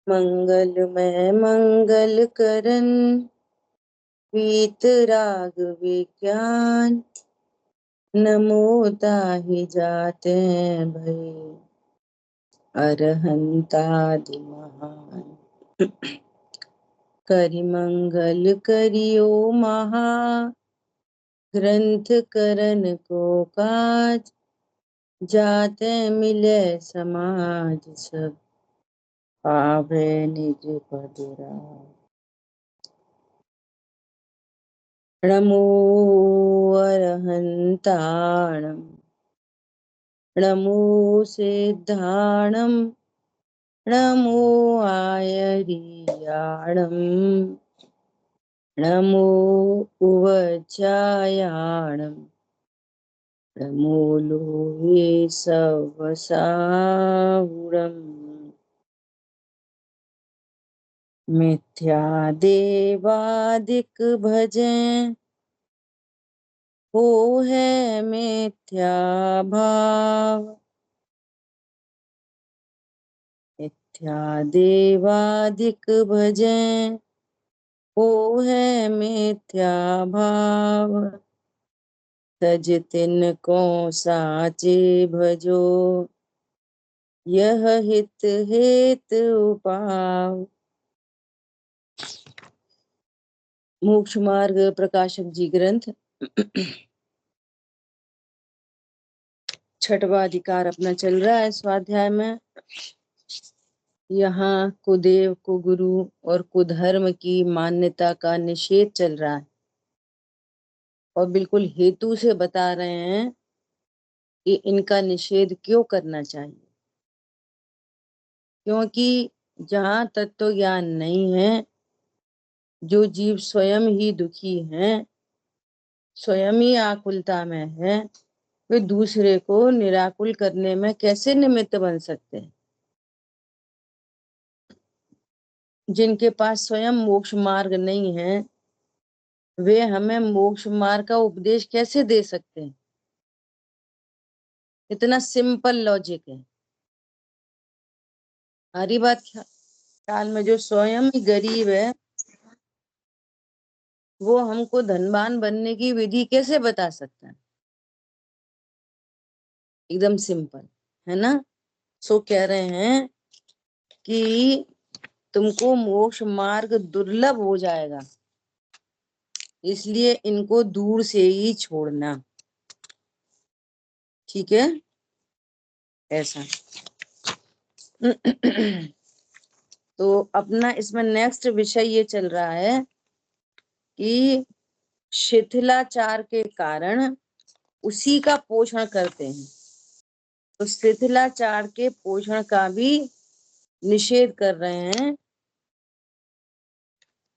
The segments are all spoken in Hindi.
मंगलमय मंगल करन वीतराग विज्ञान। नमो ताहि जाते भय अरहंतादि महान। करि मंगल करियो महा ग्रंथ करन को काज। जाते मिले समाज सब पावे निज पद राज। नमो अरहंताणं नमो सिद्धाणं नमो आयर्याणं नमो उवचायाणं नमो लोहे सवसाहुरम्। मिथ्या देवादिक भजें हो है मिथ्या भाव। मिथ्या देवादिक भजें हो है मिथ्या भाव। तज तिनको साचे भजो यह हित हेत उपाव। मोक्ष मार्ग प्रकाशक जी ग्रंथ छठवां अधिकार अपना चल रहा है स्वाध्याय में। यहाँ कुदेव कुगुरु और कुधर्म की मान्यता का निषेध चल रहा है और बिल्कुल हेतु से बता रहे हैं कि इनका निषेध क्यों करना चाहिए। क्योंकि जहाँ तत्व ज्ञान नहीं है, जो जीव स्वयं ही दुखी हैं, स्वयं ही आकुलता में है, वे दूसरे को निराकुल करने में कैसे निमित्त बन सकते हैं। जिनके पास स्वयं मोक्ष मार्ग नहीं है, वे हमें मोक्ष मार्ग का उपदेश कैसे दे सकते हैं। इतना सिंपल लॉजिक है। हरी बात ख्याल में, जो स्वयं ही गरीब है वो हमको धनवान बनने की विधि कैसे बता सकता है। एकदम सिंपल है ना। सो कह रहे हैं कि तुमको मोक्ष मार्ग दुर्लभ हो जाएगा, इसलिए इनको दूर से ही छोड़ना। ठीक है, ऐसा। तो अपना इसमें नेक्स्ट विषय ये चल रहा है कि शिथिलाचार के कारण उसी का पोषण करते हैं। तो शिथिलाचार के पोषण का भी निषेध कर रहे हैं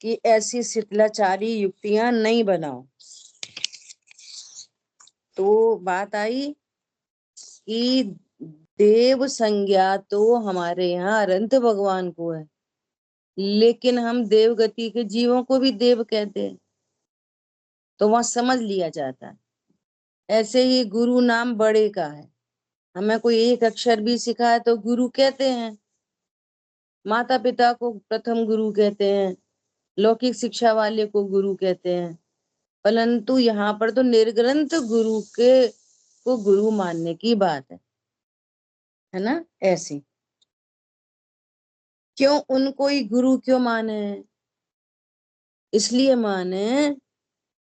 कि ऐसी शिथिलाचारी युक्तियां नहीं बनाओ। तो बात आई कि देव संज्ञा तो हमारे यहाँ अनंत भगवान को है, लेकिन हम देवगति के जीवों को भी देव कहते हैं, तो वहां समझ लिया जाता है। ऐसे ही गुरु नाम बड़े का है, हमें कोई एक अक्षर भी सिखाए तो गुरु कहते हैं। माता पिता को प्रथम गुरु कहते हैं, लौकिक शिक्षा वाले को गुरु कहते हैं, परंतु यहाँ पर तो निर्ग्रंथ गुरु के को गुरु मानने की बात है ना। ऐसे क्यों उनको ही गुरु क्यों माने? इसलिए माने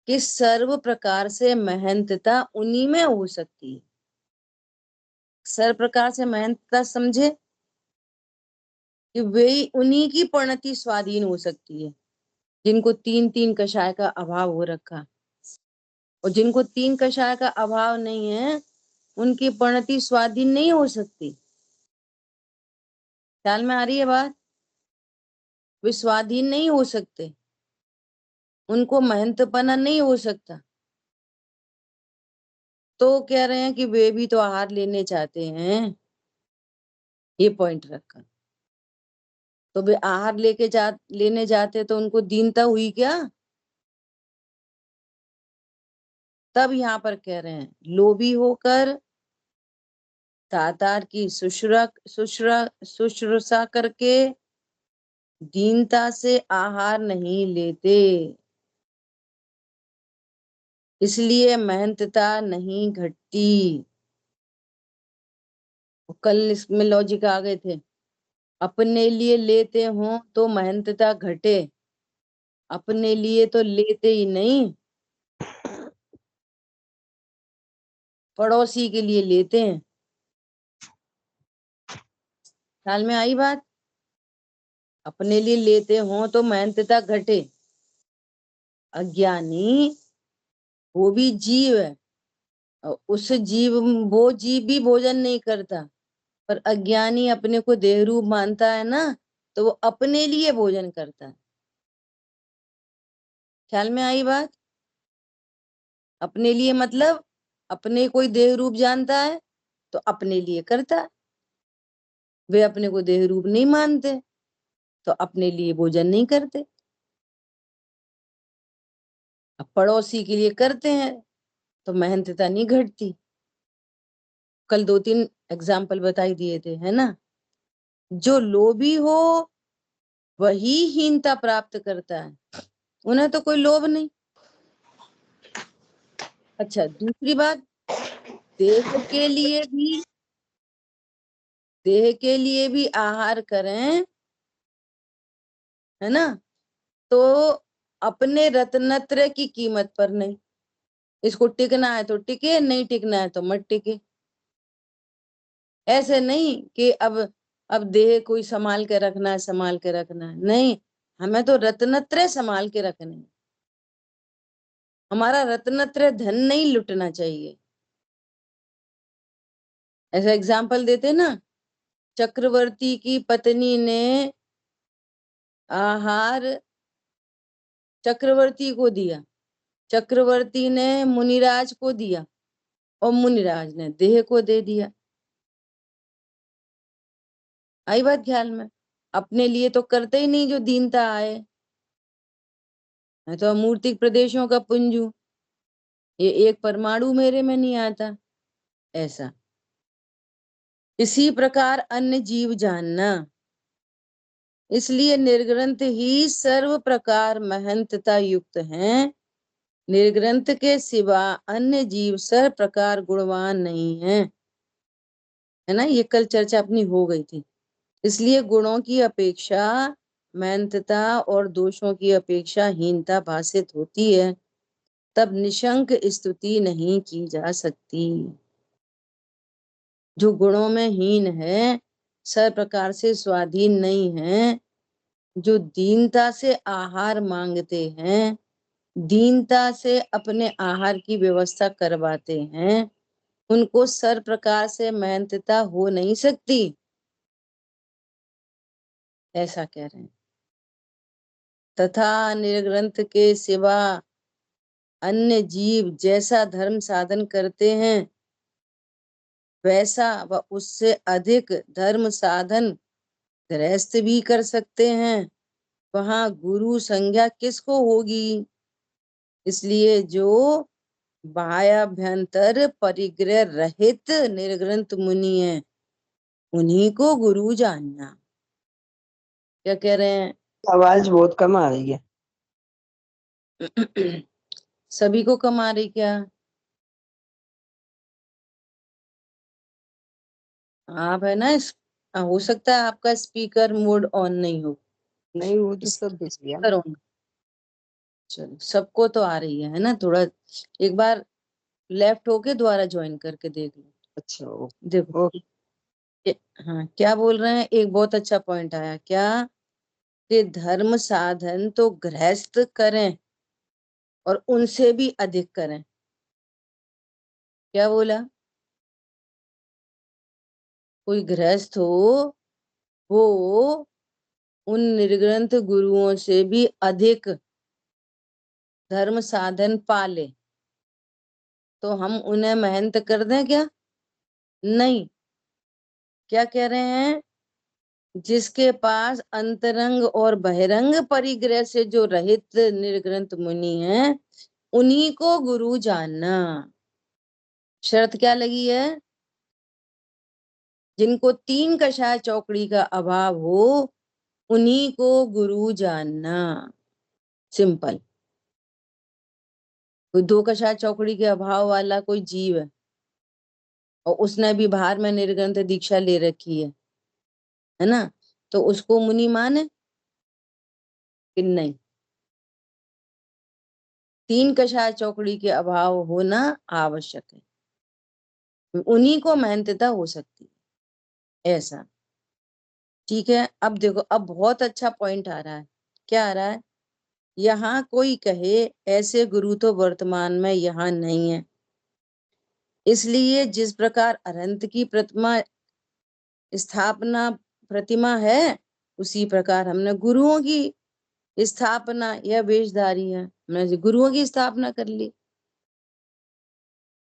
कि सर्व प्रकार से महंतता उन्हीं में हो सकती है। सर्व प्रकार से महंतता समझे कि वे उन्हीं की परिणति स्वाधीन हो सकती है, जिनको तीन तीन कषाय का अभाव हो रखा। और जिनको तीन कषाय का अभाव नहीं है, उनकी परिणति स्वाधीन नहीं हो सकती। ख्याल में आ रही है बात? वे स्वाधीन नहीं हो सकते, उनको महंतपना नहीं हो सकता। तो कह रहे हैं कि वे भी तो आहार लेने चाहते हैं, ये पॉइंट रखा। तो वे आहार लेने जाते तो उनको दीनता हुई क्या? तब यहाँ पर कह रहे हैं लोभी होकर दातार की शुश्रूषा करके दीनता से आहार नहीं लेते, इसलिए मेहनतता नहीं घटती। कल इसमें लॉजिक आ गए थे। अपने लिए लेते हो तो मेहनतता घटे, अपने लिए तो लेते ही नहीं, पड़ोसी के लिए लेते हैं। ख्याल में आई बात? अपने लिए लेते हो तो मेहनतता घटे। अज्ञानी वो भी जीव है, और उस जीव वो जीव भी भोजन नहीं करता, पर अज्ञानी अपने को देह रूप मानता है ना, तो वो अपने लिए भोजन करता है। ख्याल में आई बात? अपने लिए मतलब अपने कोई देह रूप जानता है तो अपने लिए करता है। वे अपने को देह रूप नहीं मानते तो अपने लिए भोजन नहीं करते। अब पड़ोसी के लिए करते हैं तो मेहनतता नहीं घटती। कल 2-3 एग्जाम्पल बताई दिए थे, है ना। जो लोभी हो वही हीनता प्राप्त करता है, उन्हें तो कोई लोभ नहीं। अच्छा, दूसरी बात, देह के लिए भी देह के लिए भी आहार करें, है ना, तो अपने रत्नत्रय की कीमत पर नहीं। इसको टिकना है तो टिके, नहीं टिकना है तो मत टिके। ऐसे नहीं कि अब देह कोई संभाल के रखना है, संभाल के रखना है, नहीं। हमें तो रत्नत्रय संभाल के रखने हैं। हमारा रत्नत्रय धन नहीं लुटना चाहिए। ऐसा एग्जाम्पल देते ना, चक्रवर्ती की पत्नी ने आहार चक्रवर्ती को दिया, चक्रवर्ती ने मुनिराज को दिया, और मुनिराज ने देह को दे दिया। आई बात ख्याल में? अपने लिए तो करते ही नहीं जो दीनता आए। मैं तो अमूर्तिक प्रदेशों का पुंज हूं, ये एक परमाणु मेरे में नहीं आता। ऐसा इसी प्रकार अन्य जीव जानना, इसलिए निर्ग्रंथ ही सर्व प्रकार महंतता युक्त हैं। निर्ग्रंथ के सिवा अन्य जीव सर्व प्रकार गुणवान नहीं है, है ना। ये कल चर्चा अपनी हो गई थी। इसलिए गुणों की अपेक्षा महंतता और दोषों की अपेक्षा हीनता भासित होती है, तब निशंक स्तुति नहीं की जा सकती। जो गुणों में हीन है, सर्व प्रकार से स्वाधीन नहीं है, जो दीनता से आहार मांगते हैं, दीनता से अपने आहार की व्यवस्था करवाते हैं, उनको सर्व प्रकार से मेहनतता हो नहीं सकती। ऐसा कह रहे हैं। तथा निर्ग्रंथ के सिवा अन्य जीव जैसा धर्म साधन करते हैं, वैसा व उससे अधिक धर्म साधन गृहस्थ भी कर सकते हैं। वहां गुरु संज्ञा किसको होगी? इसलिए जो बाह्याभ्यंतर परिग्रह रहित निर्ग्रंथ मुनि है, उन्हीं को गुरु जानना। क्या कह रहे हैं? आवाज बहुत कम आ रही है। सभी को कम आ रही क्या? आप है ना हो सकता है आपका स्पीकर मोड ऑन नहीं हो। नहीं, वो तो सब दिख गया। Speaker on. चलो, सबको तो आ रही है ना। थोड़ा एक बार लेफ्ट होके दोबारा ज्वाइन करके देख लो। अच्छा, देखो ओके। हाँ, क्या बोल रहे हैं? एक बहुत अच्छा पॉइंट आया क्या, कि धर्म साधन तो गृहस्थ करें और उनसे भी अधिक करें। क्या बोला? कोई गृहस्थ हो, वो उन निर्ग्रंथ गुरुओं से भी अधिक धर्म साधन पाले, तो हम उन्हें मेहनत कर दें क्या? नहीं। क्या कह रहे हैं? जिसके पास अंतरंग और बहिरंग परिग्रह से जो रहित निर्ग्रंथ मुनि हैं, उन्हीं को गुरु जानना। शर्त क्या लगी है? जिनको 3 कषाय चौकड़ी का अभाव हो, उन्हीं को गुरु जानना। सिंपल। कोई दो कषाय चौकड़ी के अभाव वाला कोई जीव है और उसने भी बाहर में निर्ग्रंथ दीक्षा ले रखी है ना, तो उसको मुनि माने कि नहीं? तीन कषाय चौकड़ी के अभाव होना आवश्यक है, उन्हीं को महंतता हो सकती है। ऐसा। ठीक है। अब देखो, अब बहुत अच्छा पॉइंट आ रहा है। क्या आ रहा है? यहाँ कोई कहे ऐसे गुरु तो वर्तमान में यहाँ नहीं है, इसलिए जिस प्रकार अनंत की प्रतिमा स्थापना प्रतिमा है, उसी प्रकार हमने गुरुओं की स्थापना या वेशधारी है, हमने गुरुओं की स्थापना कर ली।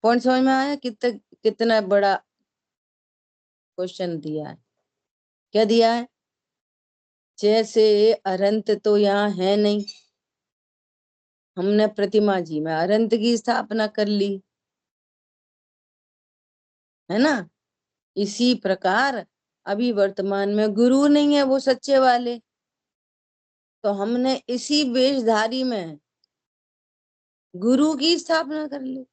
पॉइंट समझ में आया? कितना बड़ा क्वेश्चन दिया है। क्या दिया है? जैसे अनंत तो यहाँ है नहीं, हमने प्रतिमा जी में अनंत की स्थापना कर ली, है ना। इसी प्रकार अभी वर्तमान में गुरु नहीं है वो सच्चे वाले, तो हमने इसी वेशधारी में गुरु की स्थापना कर ली।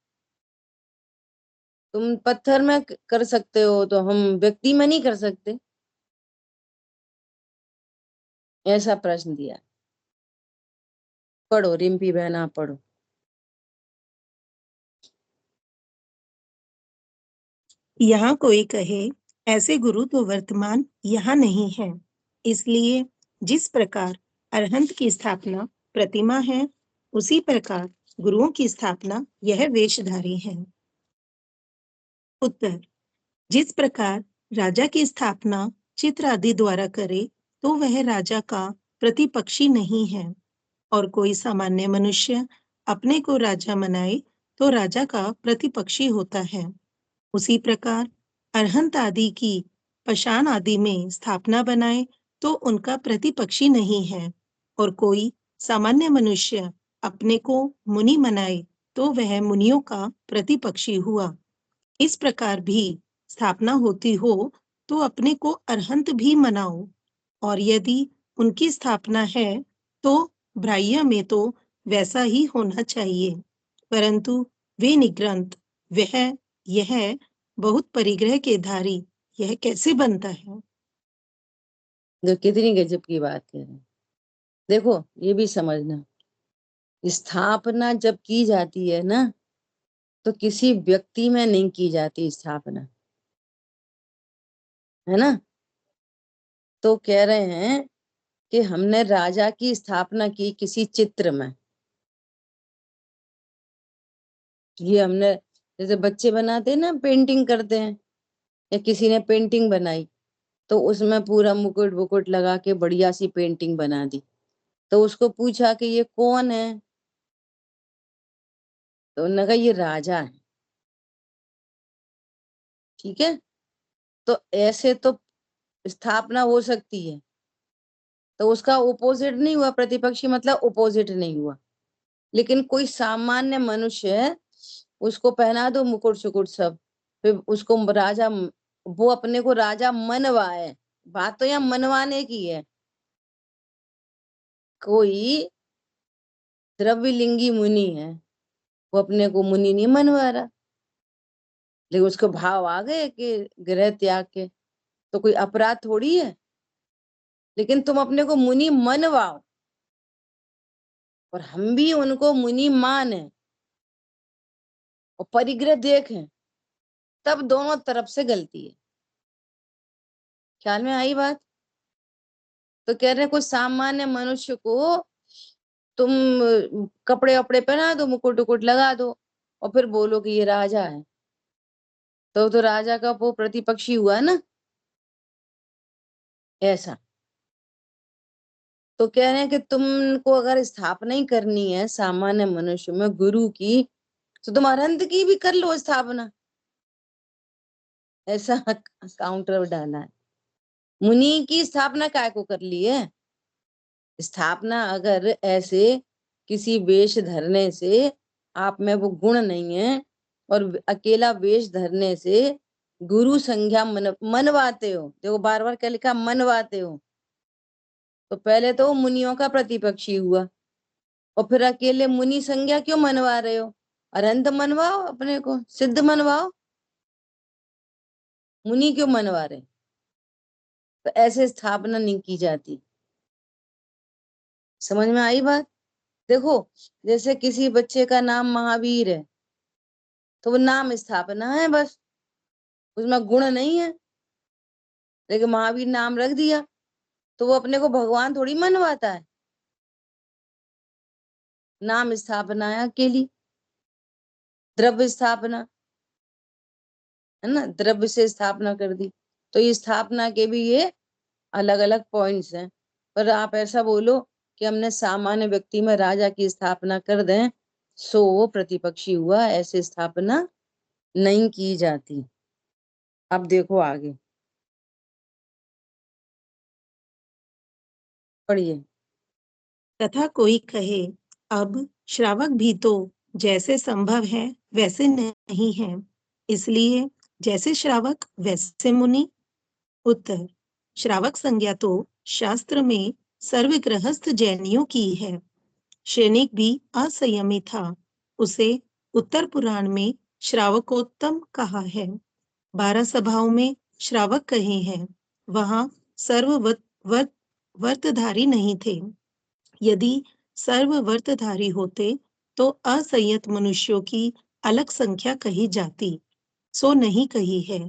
तुम पत्थर में कर सकते हो तो हम व्यक्ति में नहीं कर सकते? ऐसा प्रश्न दिया। पढ़ो रिम्पी बहन, आप पढ़ो। यहाँ कोई कहे ऐसे गुरु तो वर्तमान यहाँ नहीं है, इसलिए जिस प्रकार अरहंत की स्थापना प्रतिमा है, उसी प्रकार गुरुओं की स्थापना यह वेशधारी है। उत्तर: जिस प्रकार राजा की स्थापना चित्र आदि द्वारा करे तो वह राजा का प्रतिपक्षी नहीं है, और कोई सामान्य मनुष्य अपने को राजा मनाए तो राजा का प्रतिपक्षी होता है, उसी प्रकार अरहंत आदि की पाषाण आदि में स्थापना बनाए तो उनका प्रतिपक्षी नहीं है, और कोई सामान्य मनुष्य अपने को मुनि मनाए तो वह मुनियों का प्रतिपक्षी हुआ। इस प्रकार भी स्थापना होती हो तो अपने को अरहंत भी मनाओ, और यदि उनकी स्थापना है तो ब्राह्य में तो वैसा ही होना चाहिए, परंतु वे निग्रंथ वह यह बहुत परिग्रह के धारी यह कैसे बनता है? जो कितनी गजब की बात कह रहे हैं। देखो, ये भी समझना, स्थापना जब की जाती है ना, तो किसी व्यक्ति में नहीं की जाती स्थापना, है ना। तो कह रहे हैं कि हमने राजा की स्थापना की किसी चित्र में। ये हमने, जैसे बच्चे बनाते हैं ना, पेंटिंग करते हैं, या किसी ने पेंटिंग बनाई तो उसमें पूरा मुकुट वुकुट लगा के बढ़िया सी पेंटिंग बना दी, तो उसको पूछा कि ये कौन है, तो उन्होंने कहा ये राजा है। ठीक है। तो ऐसे तो स्थापना हो सकती है, तो उसका ओपोजिट नहीं हुआ, प्रतिपक्षी मतलब ओपोजिट नहीं हुआ। लेकिन कोई सामान्य मनुष्य है, उसको पहना दो मुकुट सुकुट सब, फिर उसको राजा, वो अपने को राजा मनवाए, बात तो यहाँ मनवाने की है। कोई द्रव्यलिंगी मुनि है, वो अपने को मुनि नहीं मनवा रहा, लेकिन उसको भाव आ गए कि गृह त्याग के, तो कोई अपराध थोड़ी है। लेकिन तुम अपने को मुनि मनवाओ और हम भी उनको मुनि माने और परिग्रह देखें, तब दोनों तरफ से गलती है। ख्याल में आई बात? तो कह रहे हैं कोई सामान्य मनुष्य को तुम कपड़े वपड़े पहना दो, मुकुट उकुट लगा दो, और फिर बोलो कि ये राजा है, तो राजा का वो प्रतिपक्षी हुआ ना। ऐसा। तो कह रहे हैं कि तुमको अगर स्थापना ही करनी है सामान्य मनुष्य में गुरु की, तो तुम अनंत की भी कर लो स्थापना। ऐसा काउंटर डाला है। मुनि की स्थापना काय को कर ली है? स्थापना अगर ऐसे किसी वेश धरने से आप में वो गुण नहीं है, और अकेला वेश धरने से गुरु संज्ञा मनवाते हो, देखो बार बार क्या लिखा, मनवाते हो, तो पहले तो वो मुनियों का प्रतिपक्षी हुआ, और फिर अकेले मुनि संज्ञा क्यों मनवा रहे हो? अरंत मनवाओ, अपने को सिद्ध मनवाओ, मुनि क्यों मनवा रहे? तो ऐसे स्थापना नहीं की जाती। समझ में आई बात? देखो, जैसे किसी बच्चे का नाम महावीर है, तो वो नाम स्थापना है बस, उसमें गुण नहीं है। लेकिन महावीर नाम रख दिया तो वो अपने को भगवान थोड़ी मनवाता है, नाम स्थापना है अकेली, द्रव्य स्थापना है ना, द्रव्य से स्थापना कर दी। तो ये स्थापना के भी ये अलग अलग पॉइंट्स हैं। पर आप ऐसा बोलो कि हमने सामान्य व्यक्ति में राजा की स्थापना कर दें, सो वो प्रतिपक्षी हुआ, ऐसे स्थापना नहीं की जाती। अब देखो आगे पढ़िए। तथा कोई कहे, अब श्रावक भी तो जैसे संभव है वैसे नहीं है, इसलिए जैसे श्रावक वैसे मुनि। उत्तर, श्रावक संज्ञा तो शास्त्र में सर्व गृहस्थ जैनियों की है। सैनिक भी असंयमी था, उसे उत्तर पुराण में श्रावकोत्तम कहा है। 12 सभाओं में श्रावक कहे हैं, वहां सर्व व्रतधारी नहीं थे। यदि सर्व व्रतधारी होते तो असंयत मनुष्यों की अलग संख्या कही जाती, सो नहीं कही है।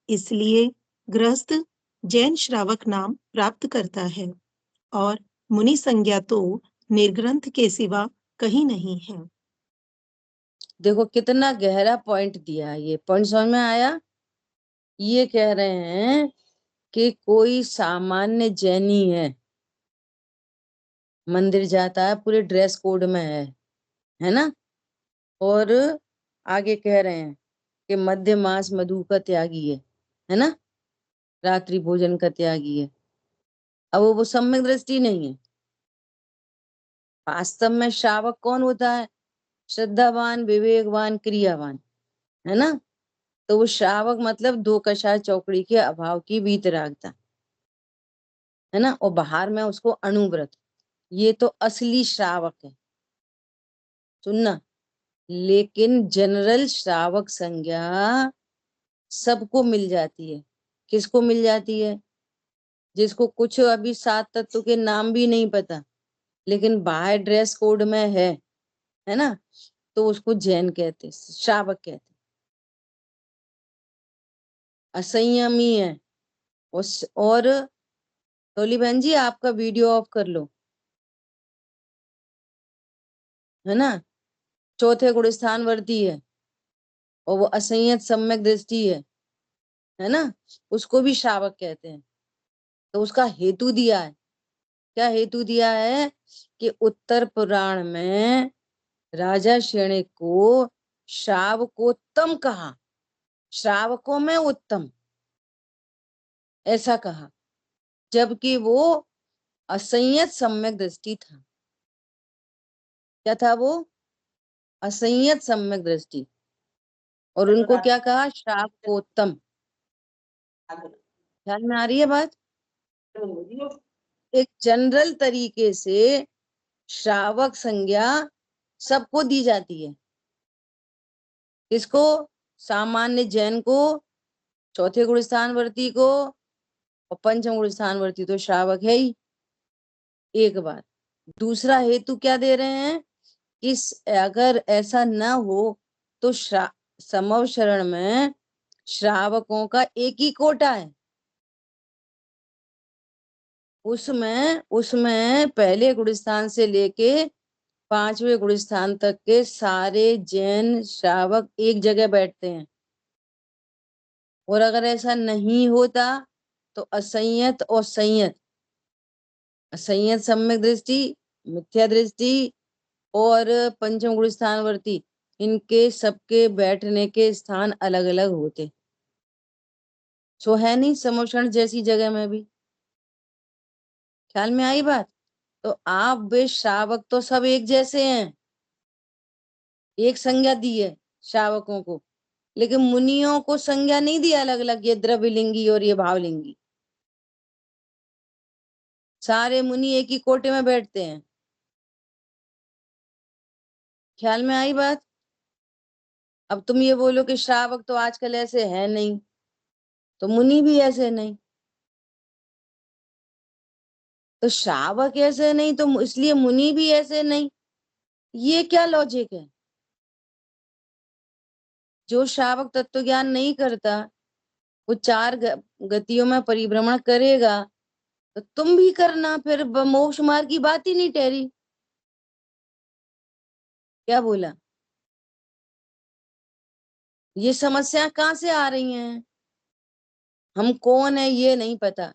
इसलिए गृहस्थ जैन श्रावक नाम प्राप्त करता है, और मुनि संज्ञा तो निर्ग्रंथ के सिवा कहीं नहीं है। देखो कितना गहरा पॉइंट दिया है, ये पॉइंट समझ में आया? ये कह रहे हैं कि कोई सामान्य जैनी है, मंदिर जाता है, पूरे ड्रेस कोड में है ना, और आगे कह रहे हैं कि मध्य मास मधु का त्यागी है ना, रात्रि भोजन का त्यागी है। अब वो सम्यक दृष्टि नहीं है। वास्तव में श्रावक कौन होता है? श्रद्धावान, विवेकवान, क्रियावान, है ना। तो वो श्रावक मतलब दो कषाय चौकड़ी के अभाव की वीतरागता, है ना, और बाहर में उसको अणुव्रत, ये तो असली श्रावक है। सुनना, लेकिन जनरल श्रावक संज्ञा सबको मिल जाती है। किसको मिल जाती है? जिसको कुछ अभी 7 तत्व के नाम भी नहीं पता, लेकिन बाहर ड्रेस कोड में है ना, तो उसको जैन कहते, श्रावक कहते। असंयमी है और टोली बहन जी, आपका वीडियो ऑफ कर लो, है ना। चौथे गुण स्थान वर्ती है, और वो असंयत सम्यक दृष्टि है ना, उसको भी श्रावक कहते हैं। तो उसका हेतु दिया है। क्या हेतु दिया है? कि उत्तर पुराण में राजा शैणिक को श्रावकोत्तम कहा, श्रावकों में उत्तम ऐसा कहा, जबकि वो असंयत सम्यक दृष्टि था। क्या था वो? असंयत सम्यक दृष्टि। और उनको क्या कहा? श्रावकोत्तम। ध्यान में आ रही है बात? एक जनरल तरीके से श्रावक संज्ञा सबको दी जाती है। किसको? सामान्य जैन को, चौथे गुण स्थानवर्ती को, और पंचम गुण स्थानवर्ती तो श्रावक है ही। एक बात। दूसरा हेतु क्या दे रहे हैं कि अगर ऐसा न हो तो समव शरण में श्रावकों का एक ही कोटा है। उसमें उसमें पहले गुणस्थान से लेके 5वें गुणस्थान तक के सारे जैन श्रावक एक जगह बैठते हैं। और अगर ऐसा नहीं होता तो असंयत और संयत, असंयत सम्यक दृष्टि, मिथ्या दृष्टि और पंचम गुण स्थानवर्ती, इनके सबके बैठने के स्थान अलग अलग होते। सो है नहीं समोषण जैसी जगह में भी। ख्याल में आई बात? तो आप वे श्रावक तो सब एक जैसे हैं, एक संज्ञा दी है श्रावकों को, लेकिन मुनियों को संज्ञा नहीं दी अलग अलग, ये द्रव्यलिंगी और ये भावलिंगी। सारे मुनि एक ही कोटे में बैठते हैं। ख्याल में आई बात? अब तुम ये बोलो कि श्रावक तो आजकल ऐसे है नहीं, तो मुनि भी ऐसे नहीं, तो श्रावक ऐसे नहीं तो इसलिए मुनि भी ऐसे नहीं, ये क्या लॉजिक है? जो श्रावक तत्व ज्ञान नहीं करता वो चार गतियों में परिभ्रमण करेगा, तो तुम भी करना, फिर मोक्ष मार्ग की बात ही नहीं ठहरी। क्या बोला? ये समस्या कहाँ से आ रही हैं? हम कौन है ये नहीं पता,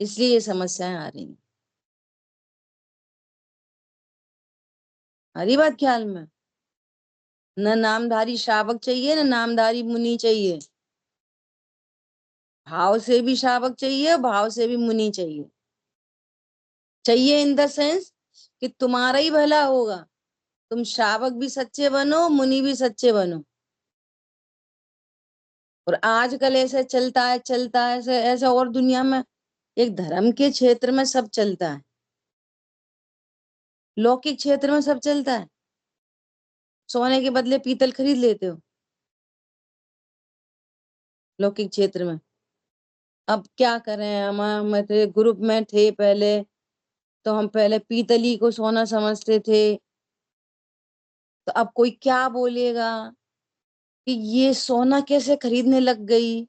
इसलिए ये समस्याएं आ रही हैं। हरी बात ख्याल में? न नामधारी श्रावक चाहिए, न नामधारी मुनि चाहिए। भाव से भी श्रावक चाहिए, भाव से भी मुनि चाहिए। चाहिए इन द सेंस कि तुम्हारा ही भला होगा, तुम श्रावक भी सच्चे बनो, मुनि भी सच्चे बनो। और आजकल ऐसे चलता है ऐसे ऐसे, और दुनिया में एक धर्म के क्षेत्र में सब चलता है, लौकिक क्षेत्र में सब चलता है। सोने के बदले पीतल खरीद लेते हो लौकिक क्षेत्र में। अब क्या करें, हम थे ग्रुप में थे पहले, तो हम पहले पीतली को सोना समझते थे, तो अब कोई क्या बोलेगा कि ये सोना कैसे खरीदने लग गई।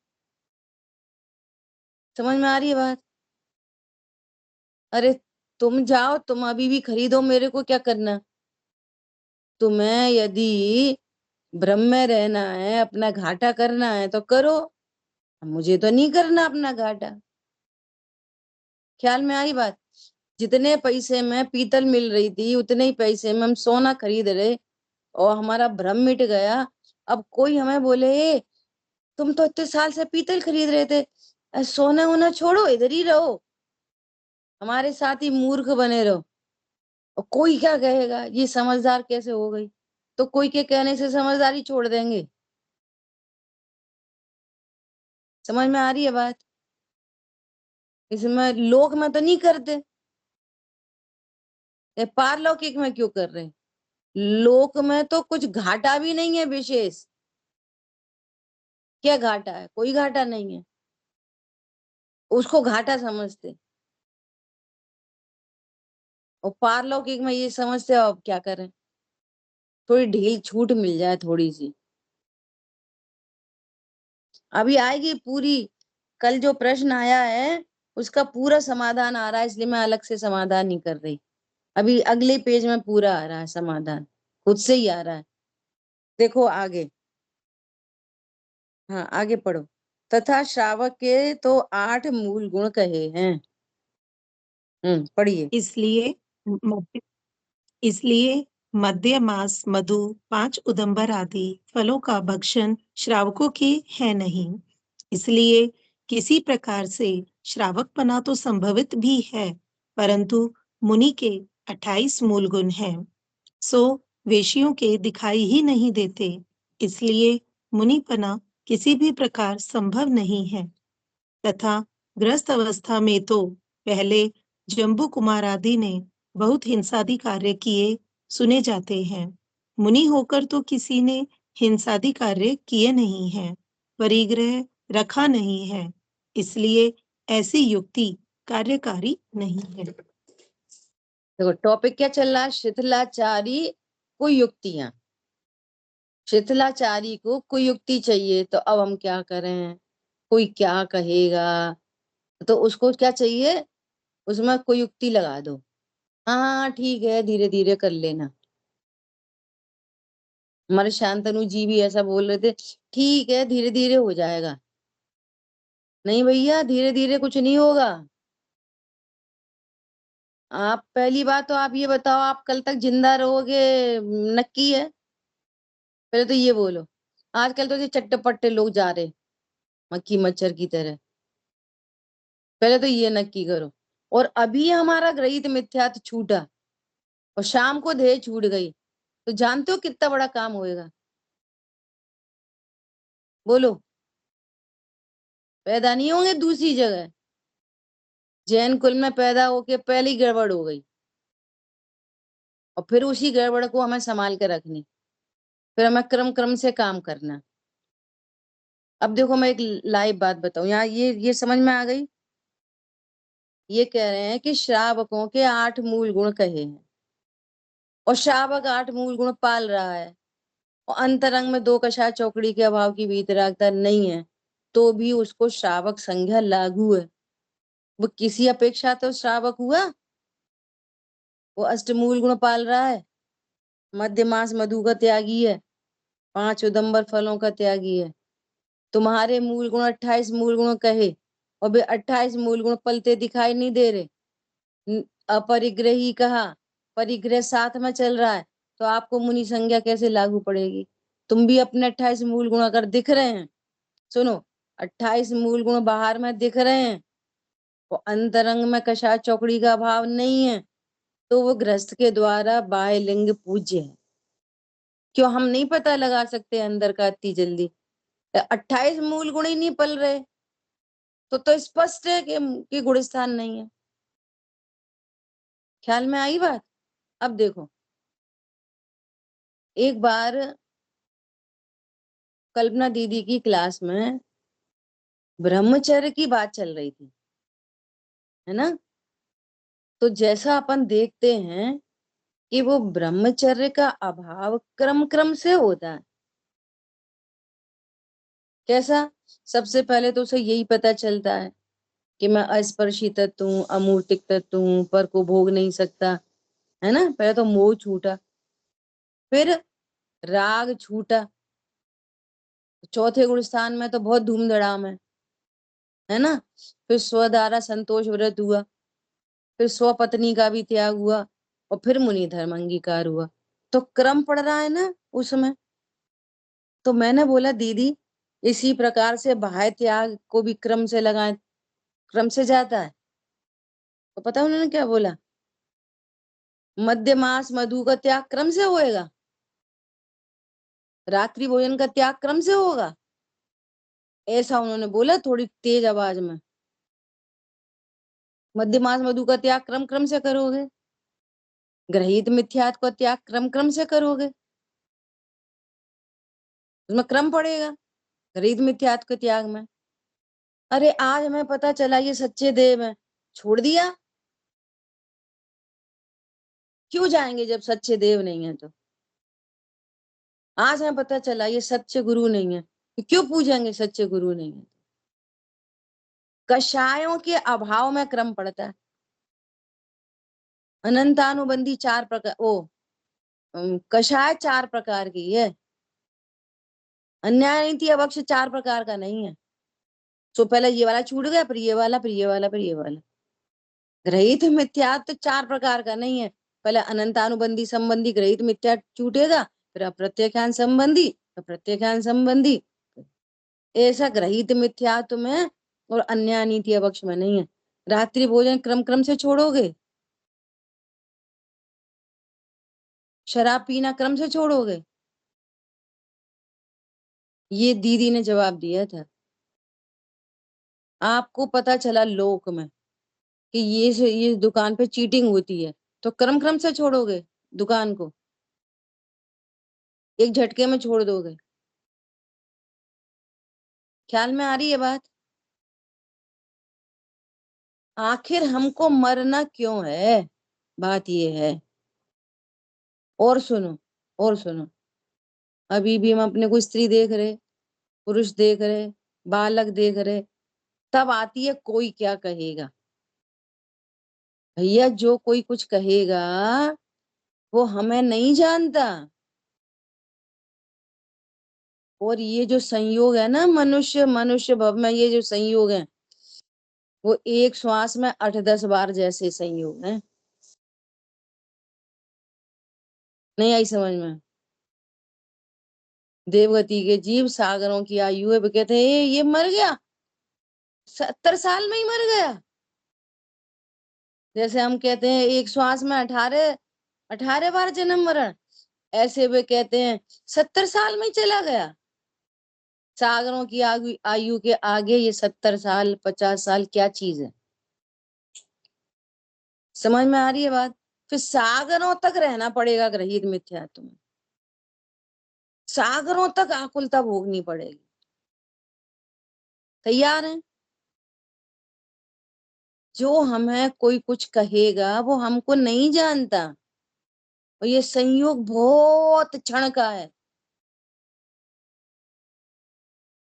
समझ में आ रही है बात? अरे तुम जाओ, तुम अभी भी खरीदो, मेरे को क्या करना। तुम्हें यदि ब्रह्म में रहना है, अपना घाटा करना है तो करो, मुझे तो नहीं करना अपना घाटा। ख्याल में आई बात? जितने पैसे में पीतल मिल रही थी उतने ही पैसे में हम सोना खरीद रहे, और हमारा भ्रम मिट गया। अब कोई हमें बोले, "ए, तुम तो इतने साल से पीतल खरीद रहे थे, सोना वोना छोड़ो, इधर ही रहो, हमारे साथ ही मूर्ख बने रहो।" और कोई क्या कहेगा, ये समझदार कैसे हो गई? तो कोई के कहने से समझदारी छोड़ देंगे? समझ में आ रही है बात? इसमें लोक में तो नहीं करते, ये पारलौकिक में क्यों कर रहे हैं? लोक में तो कुछ घाटा भी नहीं है विशेष। क्या घाटा है? कोई घाटा नहीं है, उसको घाटा समझते। और पारलौकिक में ये समझते हो, अब क्या करें, थोड़ी ढील छूट मिल जाए थोड़ी सी। अभी आएगी पूरी, कल जो प्रश्न आया है उसका पूरा समाधान आ रहा है, इसलिए मैं अलग से समाधान नहीं कर रही। अभी अगले पेज में पूरा आ रहा है समाधान, खुद से ही आ रहा है। देखो आगे, हाँ आगे पढ़ो। तथा श्रावक के तो 8 मूल गुण कहे हैं। पढ़िए। इसलिए मध्य इसलिए मध्य मास, मधु, 5 उदंबर आदि फलों का भक्षण श्रावकों के है नहीं। इसलिए किसी प्रकार से श्रावकपना तो संभवित भी है, परंतु मुनि के 28 मूल गुण हैं, सो वेशियों के दिखाई ही नहीं देते। इसलिए मुनिपना किसी भी प्रकार संभव नहीं है। तथा ग्रस्त अवस्था में तो पहले जम्बू कुमार आदि ने बहुत हिंसादि कार्य किए सुने जाते हैं। मुनि होकर तो किसी ने हिंसादि कार्य किए नहीं हैं, परिग्रह रखा नहीं है, इसलिए ऐसी युक्ति कार्यकारी नहीं है। देखो टॉपिक क्या चल रहा है, शिथिलाचारी को युक्तियां। शिथिलाचारी को कोई युक्ति चाहिए, तो अब हम क्या करें, कोई क्या कहेगा, तो उसको क्या चाहिए, उसमें कोई युक्ति लगा दो। हाँ ठीक है, धीरे धीरे कर लेना। हमारे शांतनु जी भी ऐसा बोल रहे थे, ठीक है धीरे धीरे हो जाएगा। नहीं भैया, धीरे धीरे कुछ नहीं होगा। आप पहली बात तो आप ये बताओ, आप कल तक जिंदा रहोगे, नक्की है? पहले तो ये बोलो। आजकल तो ये चट्टे लोग जा रहे मक्खी मच्छर की तरह, पहले तो ये नक्की करो। और अभी हमारा गृहीत मिथ्यात्व छूटा और शाम को देह छूट गई, तो जानते हो कितना बड़ा काम होएगा? बोलो। पैदा नहीं होंगे दूसरी जगह, जैन कुल में पैदा होके पहले ही गड़बड़ हो गई, और फिर उसी गड़बड़ को हमें संभाल के रखनी, फिर हमें क्रम क्रम से काम करना। अब देखो मैं एक लाइव बात बताऊं, यहाँ ये समझ में आ गई। ये कह रहे हैं कि श्रावकों के 8 मूल गुण कहे हैं, और श्रावक 8 मूल गुण पाल रहा है, और अंतरंग में 2 कषाय चौकड़ी के अभाव की वीतरागता नहीं है, तो भी उसको श्रावक संज्ञा लागू है। वो किसी अपेक्षा तो श्रावक हुआ, वो अष्टमूल गुण पाल रहा है, मध्य मास मधु का त्यागी है, 5 उदंबर फलों का त्यागी है। तुम्हारे मूल गुण 28 मूल गुण कहे, और वे 28 मूल गुण पलते दिखाई नहीं दे रहे। अपरिग्रही कहा, परिग्रह साथ में चल रहा है, तो आपको मुनि संज्ञा कैसे लागू पड़ेगी? तुम भी अपने 28 मूल गुण अगर दिख रहे हैं, सुनो, 28 मूल गुण बाहर में दिख रहे हैं, तो अंतरंग में कषाय चौकड़ी का अभाव नहीं है, तो वो गृहस्थ के द्वारा बाह्य लिंग पूज्य है। क्यों हम नहीं पता लगा सकते अंदर का इतनी जल्दी? 28 मूल गुण ही नहीं पल रहे, तो स्पष्ट है कि गुण स्थान नहीं है। ख्याल में आई बात? अब देखो, एक बार कल्पना दीदी की क्लास में ब्रह्मचर्य की बात चल रही थी, है ना? तो जैसा अपन देखते हैं कि वो ब्रह्मचर्य का अभाव क्रम क्रम से होता है। कैसा? सबसे पहले तो उसे यही पता चलता है कि मैं अस्पर्शी तत्व हूँ, अमूर्तिक तत्व हूँ, पर को भोग नहीं सकता, है ना? पहले तो मोह छूटा, फिर राग छूटा, चौथे गुण स्थान में तो बहुत धूम धड़ाम है ना? फिर स्वद्वारा संतोष व्रत हुआ, फिर स्वपत्नी का भी त्याग हुआ, और फिर मुनि धर्म अंगीकार हुआ। तो क्रम पड़ रहा है ना उसमें। तो मैंने बोला दीदी, इसी प्रकार से बाह्य त्याग को भी क्रम से लगाए, क्रम से जाता है। तो पता है उन्होंने क्या बोला? मध्य मास मधु का त्याग क्रम से होएगा, रात्रि भोजन का त्याग क्रम से होगा, ऐसा उन्होंने बोला थोड़ी तेज आवाज में। मध्य मास मधु का त्याग क्रम क्रम से करोगे, ग्रहित मिथ्यात्व का त्याग क्रम क्रम से करोगे, उसमें क्रम पड़ेगा ग्रहित मिथ्यात्व के त्याग में। अरे आज हमें पता चला ये सच्चे देव है, छोड़ दिया। क्यों जाएंगे जब सच्चे देव नहीं है? तो आज हमें पता चला ये सच्चे गुरु नहीं है, तो क्यों पूजेंगे सच्चे गुरु नहीं है? कषायों के अभाव में क्रम पड़ता है। अनंतानुबंधी 4 प्रकार, कषाय 4 प्रकार की है, अन्याय नीति अवक्ष 4 प्रकार का नहीं है। तो पहले ये वाला छूट गया, फिर ये वाला, फिर ये वाला, फिर ये वाला। ग्रहित मिथ्यात्व तो 4 प्रकार का नहीं है, पहले अनंतानुबंधी संबंधी ग्रहित मिथ्या छूटेगा, फिर अप्रत्यक्षान संबंधी, अप्रत्यक्षान संबंधी, ऐसा ग्रहित मिथ्यात्व में और अन्याय नीति अवक्ष में नहीं है। रात्रि भोजन क्रम क्रम से छोड़ोगे, शराब पीना क्रम से छोड़ोगे। ये दीदी ने जवाब दिया था। आपको पता चला लोक में कि ये दुकान पे चीटिंग होती है, तो क्रम क्रम से छोड़ोगे दुकान को, एक झटके में छोड़ दोगे? ख्याल में आ रही है बात? आखिर हमको मरना क्यों है, बात ये है। और सुनो, और सुनो, अभी भी हम अपने को स्त्री देख रहे, पुरुष देख रहे, बालक देख रहे, तब आती है कोई क्या कहेगा। भैया जो कोई कुछ कहेगा वो हमें नहीं जानता। और ये जो संयोग है ना, मनुष्य मनुष्य भव में ये जो संयोग है, वो एक श्वास में 8-10 बार जैसे संयोग है। नहीं आई समझ में? देवगति के जीव सागरों की आयु है, वो कहते हैं ये मर गया, 70 साल में ही मर गया। जैसे हम कहते हैं एक श्वास में 18 बार जन्म मरण, ऐसे वे कहते हैं 70 साल में ही चला गया। सागरों की आयु के आगे ये 70 साल 50 साल क्या चीज है? समझ में आ रही है बात? फिर सागरों तक रहना पड़ेगा गृहीत मिथ्यात्व में, सागरों तक आकुलता भोगनी पड़ेगी। तैयार है? जो हमें कोई कुछ कहेगा वो हमको नहीं जानता, और ये संयोग बहुत क्षण का है,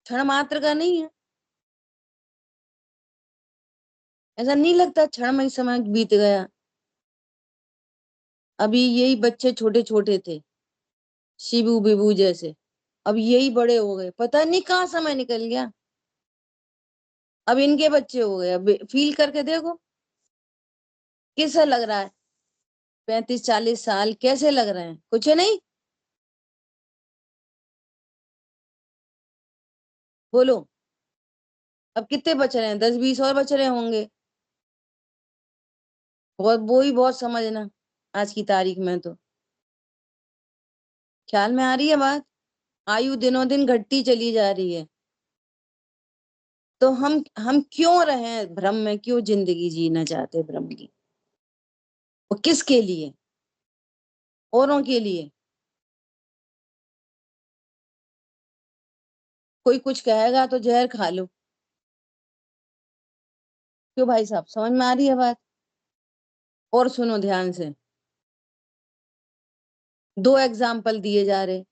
क्षण मात्र का नहीं है। ऐसा नहीं लगता क्षण में ही समय बीत गया। अभी यही बच्चे छोटे छोटे थे, शिबू बिबू जैसे, अब यही बड़े हो गए, पता नहीं कहाँ समय निकल गया। अब इनके बच्चे हो गए, अब फील करके देखो कैसा लग रहा है। 35-40 साल कैसे लग रहे हैं? कुछ नहीं। बोलो, अब कितने बच रहे हैं? 10-20 और बच रहे होंगे। बहुत वो ही बहुत समझना आज की तारीख में तो। ख्याल में आ रही है बात? आयु दिनों दिन घटती चली जा रही है, तो हम क्यों रहे भ्रम में? क्यों जिंदगी जीना चाहते भ्रम की? और किसके लिए? औरों के लिए। कोई कुछ कहेगा तो जहर खा लो। क्यों भाई साहब, समझ में आ रही है बात? और सुनो ध्यान से, 2 एग्जाम्पल दिए जा रहे।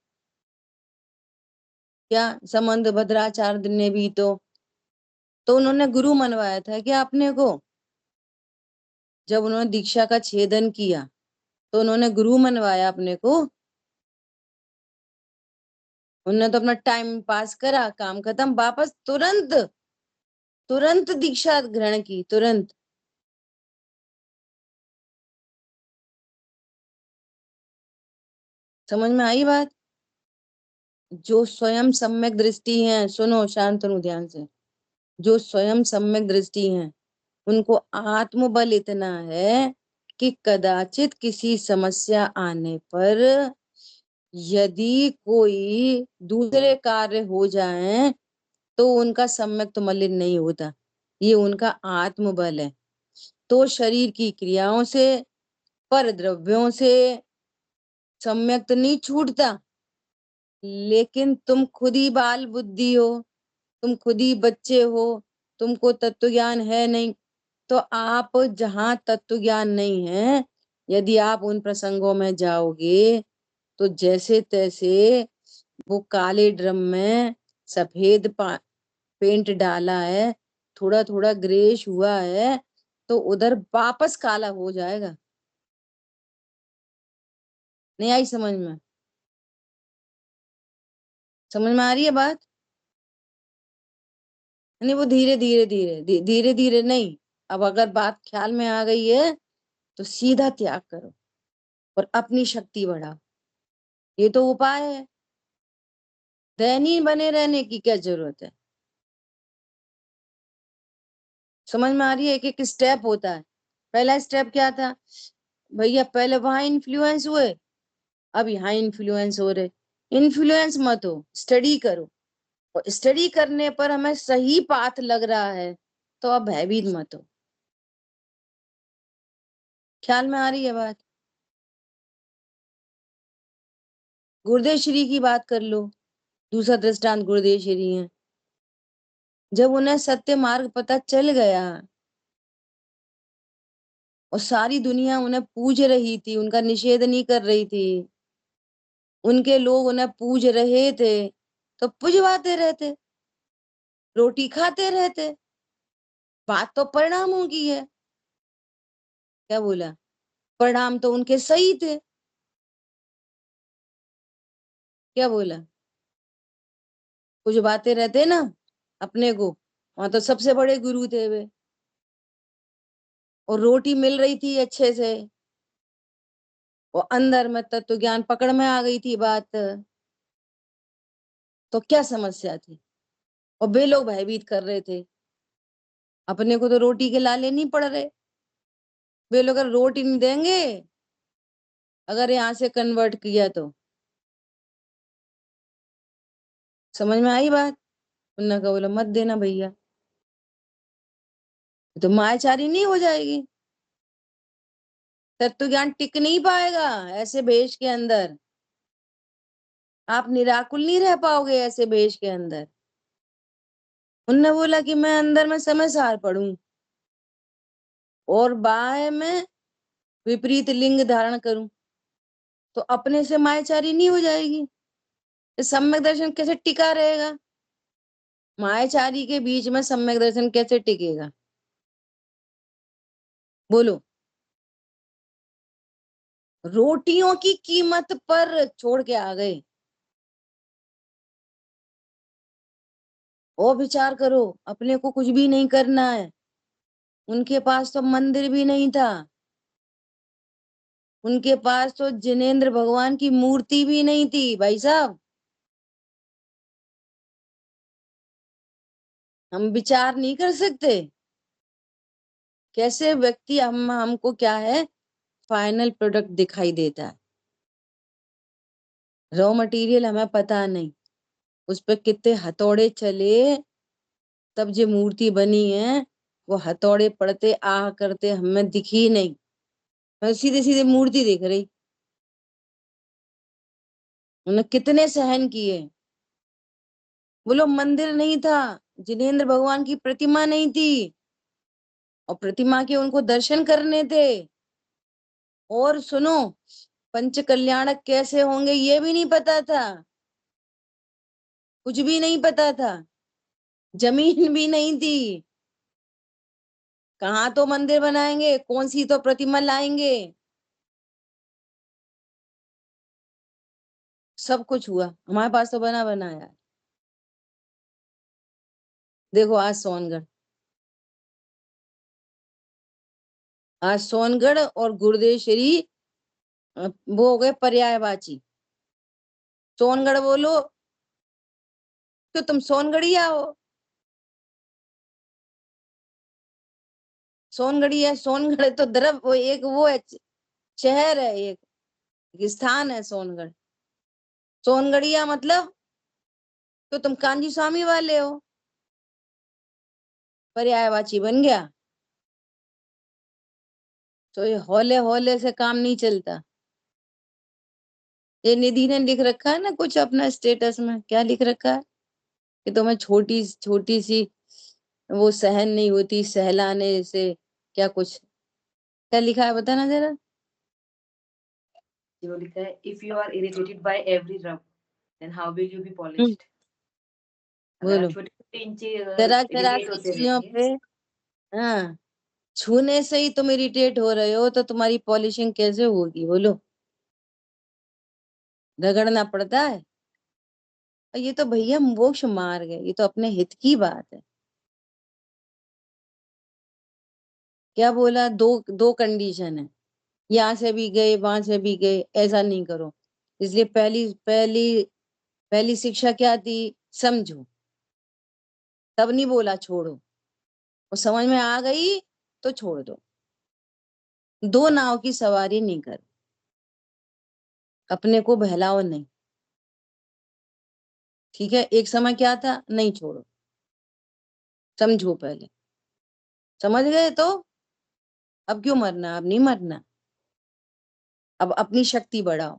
क्या संबंध भद्राचार्य ने भी तो उन्होंने गुरु मनवाया था क्या अपने को? जब उन्होंने दीक्षा का छेदन किया तो उन्होंने गुरु मनवाया अपने को? उन्होंने तो अपना टाइम पास करा, काम खत्म, वापस तुरंत तुरंत दीक्षा ग्रहण की, तुरंत। समझ में आई बात? जो स्वयं सम्यक दृष्टि है, सुनो शांतनु ध्यान से, जो स्वयं सम्यक दृष्टि है उनको आत्मबल इतना है कि कदाचित किसी समस्या आने पर यदि कोई दूसरे कार्य हो जाए तो उनका सम्यक तो मलिन नहीं होता। ये उनका आत्मबल है। तो शरीर की क्रियाओं से, पर द्रव्यों से सम्यक तो नहीं छूटता, लेकिन तुम खुद ही बाल बुद्धि हो, तुम खुद ही बच्चे हो, तुमको तत्व ज्ञान है नहीं। तो आप जहां तत्व ज्ञान नहीं है, यदि आप उन प्रसंगों में जाओगे तो जैसे तैसे वो काले ड्रम में सफेद पेंट डाला है, थोड़ा थोड़ा ग्रेश हुआ है, तो उधर वापस काला हो जाएगा। नहीं आई समझ में? समझ में आ रही है बात? नहीं, वो धीरे धीरे धीरे धीरे धीरे नहीं। अब अगर बात ख्याल में आ गई है तो सीधा त्याग करो और अपनी शक्ति बढ़ाओ। ये तो उपाय है, दयनीय बने रहने की क्या जरूरत है? समझ में आ रही है? एक एक स्टेप होता है। पहला स्टेप क्या था भैया? पहले वहां इन्फ्लुएंस हुए, अब यहाँ इन्फ्लुएंस हो रहे। इन्फ्लुएंस मत हो, स्टडी करो, और स्टडी करने पर हमें सही पाथ लग रहा है तो अब भयभीत मत हो। ख्याल में आ रही है बात? गुरुदेव श्री की बात कर लो, दूसरा दृष्टांत गुरुदेव श्री है। जब उन्हें सत्य मार्ग पता चल गया और सारी दुनिया उन्हें पूज रही थी, उनका निषेध नहीं कर रही थी, उनके लोग उन्हें पूज रहे थे, तो पुजवाते रहते, रोटी खाते रहते। बात तो परिणामों की है। क्या बोला? परिणाम तो उनके सही थे। क्या बोला? कुछ बातें रहते ना अपने को, वहां तो सबसे बड़े गुरु थे वे, और रोटी मिल रही थी अच्छे से, और अंदर में तत्व ज्ञान पकड़ में आ गई थी बात। तो क्या समस्या थी? और वे लोग भयभीत कर रहे थे, अपने को तो रोटी के लाले नहीं पड़ रहे। वे लोग अगर रोटी नहीं देंगे, अगर यहाँ से कन्वर्ट किया तो। समझ में आई बात? उन्होंने कहा बोला मत देना भैया, तो मायाचारी नहीं हो जाएगी। तत्व ज्ञान टिक नहीं पाएगा ऐसे भेष के अंदर। आप निराकुल नहीं रह पाओगे ऐसे भेष के अंदर। उनने बोला कि मैं अंदर में समय सार पढ़ूं और बाह्य में विपरीत लिंग धारण करूं, तो अपने से मायाचारी नहीं हो जाएगी। तो सम्यक दर्शन कैसे टिका रहेगा? मायाचारी के बीच में सम्यक दर्शन कैसे टिकेगा? बोलो। रोटियों की कीमत पर छोड़ के आ गए। ओ विचार करो, अपने को कुछ भी नहीं करना है। उनके पास तो मंदिर भी नहीं था, उनके पास तो जिनेंद्र भगवान की मूर्ति भी नहीं थी भाई साहब। हम विचार नहीं कर सकते कैसे व्यक्ति हमको क्या है, फाइनल प्रोडक्ट दिखाई देता है। रॉ मटेरियल हमें पता नहीं, उस पर कितने हथौड़े चले तब जो मूर्ति बनी है। वो हथौड़े पड़ते आह करते हमें दिखी नहीं, मैं सीधे सीधे मूर्ति देख रही। उन्हें कितने सहन किए। बोलो मंदिर नहीं था, जिनेंद्र भगवान की प्रतिमा नहीं थी, और प्रतिमा के उनको दर्शन करने थे। और सुनो, पंच कल्याणक कैसे होंगे ये भी नहीं पता था, कुछ भी नहीं पता था, जमीन भी नहीं थी। कहाँ तो मंदिर बनाएंगे, कौन सी तो प्रतिमा लाएंगे। सब कुछ हुआ हमारे पास तो बना बनाया है। देखो आज सोनगढ़, आज सोनगढ़ और गुरुदेवश्री वो हो गए पर्यायवाची। सोनगढ़ बोलो तो तुम सोनगढ़िया हो। सोनगढ़िया, सोनगढ़ तो द्रव वो एक वो है, शहर है, एक स्थान है सोनगढ़। सोनगढ़िया मतलब तो तुम कांजी स्वामी वाले हो, पर्यायवाची बन गया। तो ये हौले हौले से काम नहीं चलता। ये निधि ने लिख रखा है ना कुछ अपना स्टेटस में, क्या लिख रखा है कि तुम्हें छोटी छोटी सी वो सहन नहीं होती सहलाने से, क्या कुछ क्या लिखा है बताना जरा। जो लिखा है, if you are irritated by every rub then how will you be hmm, polished। अगर बोलो। आप छोटी छोटी इंची जरा जरा इरिटेट सी होते चीजों रहेंगे। पे, हाँ, छूने से ही तुम इरिटेट हो रहे हो तो तुम्हारी पॉलिशिंग कैसे होगी? बोलो। रगड़ना पड़ता है। और ये तो भैया मोक्ष मार्ग है, ये तो अपने हित की बात है। क्या बोला? दो दो कंडीशन है, यहाँ से भी गए वहां से भी गए, ऐसा नहीं करो। इसलिए पहली पहली पहली शिक्षा क्या थी? समझो। तब नहीं बोला छोड़ो, और समझ में आ गई तो छोड़ दो। दो नाव की सवारी नहीं कर, अपने को बहलाओ नहीं। ठीक है, एक समय क्या था, नहीं छोड़ो, समझो पहले। समझ गए तो अब क्यों मरना? अब नहीं मरना, अब अपनी शक्ति बढ़ाओ।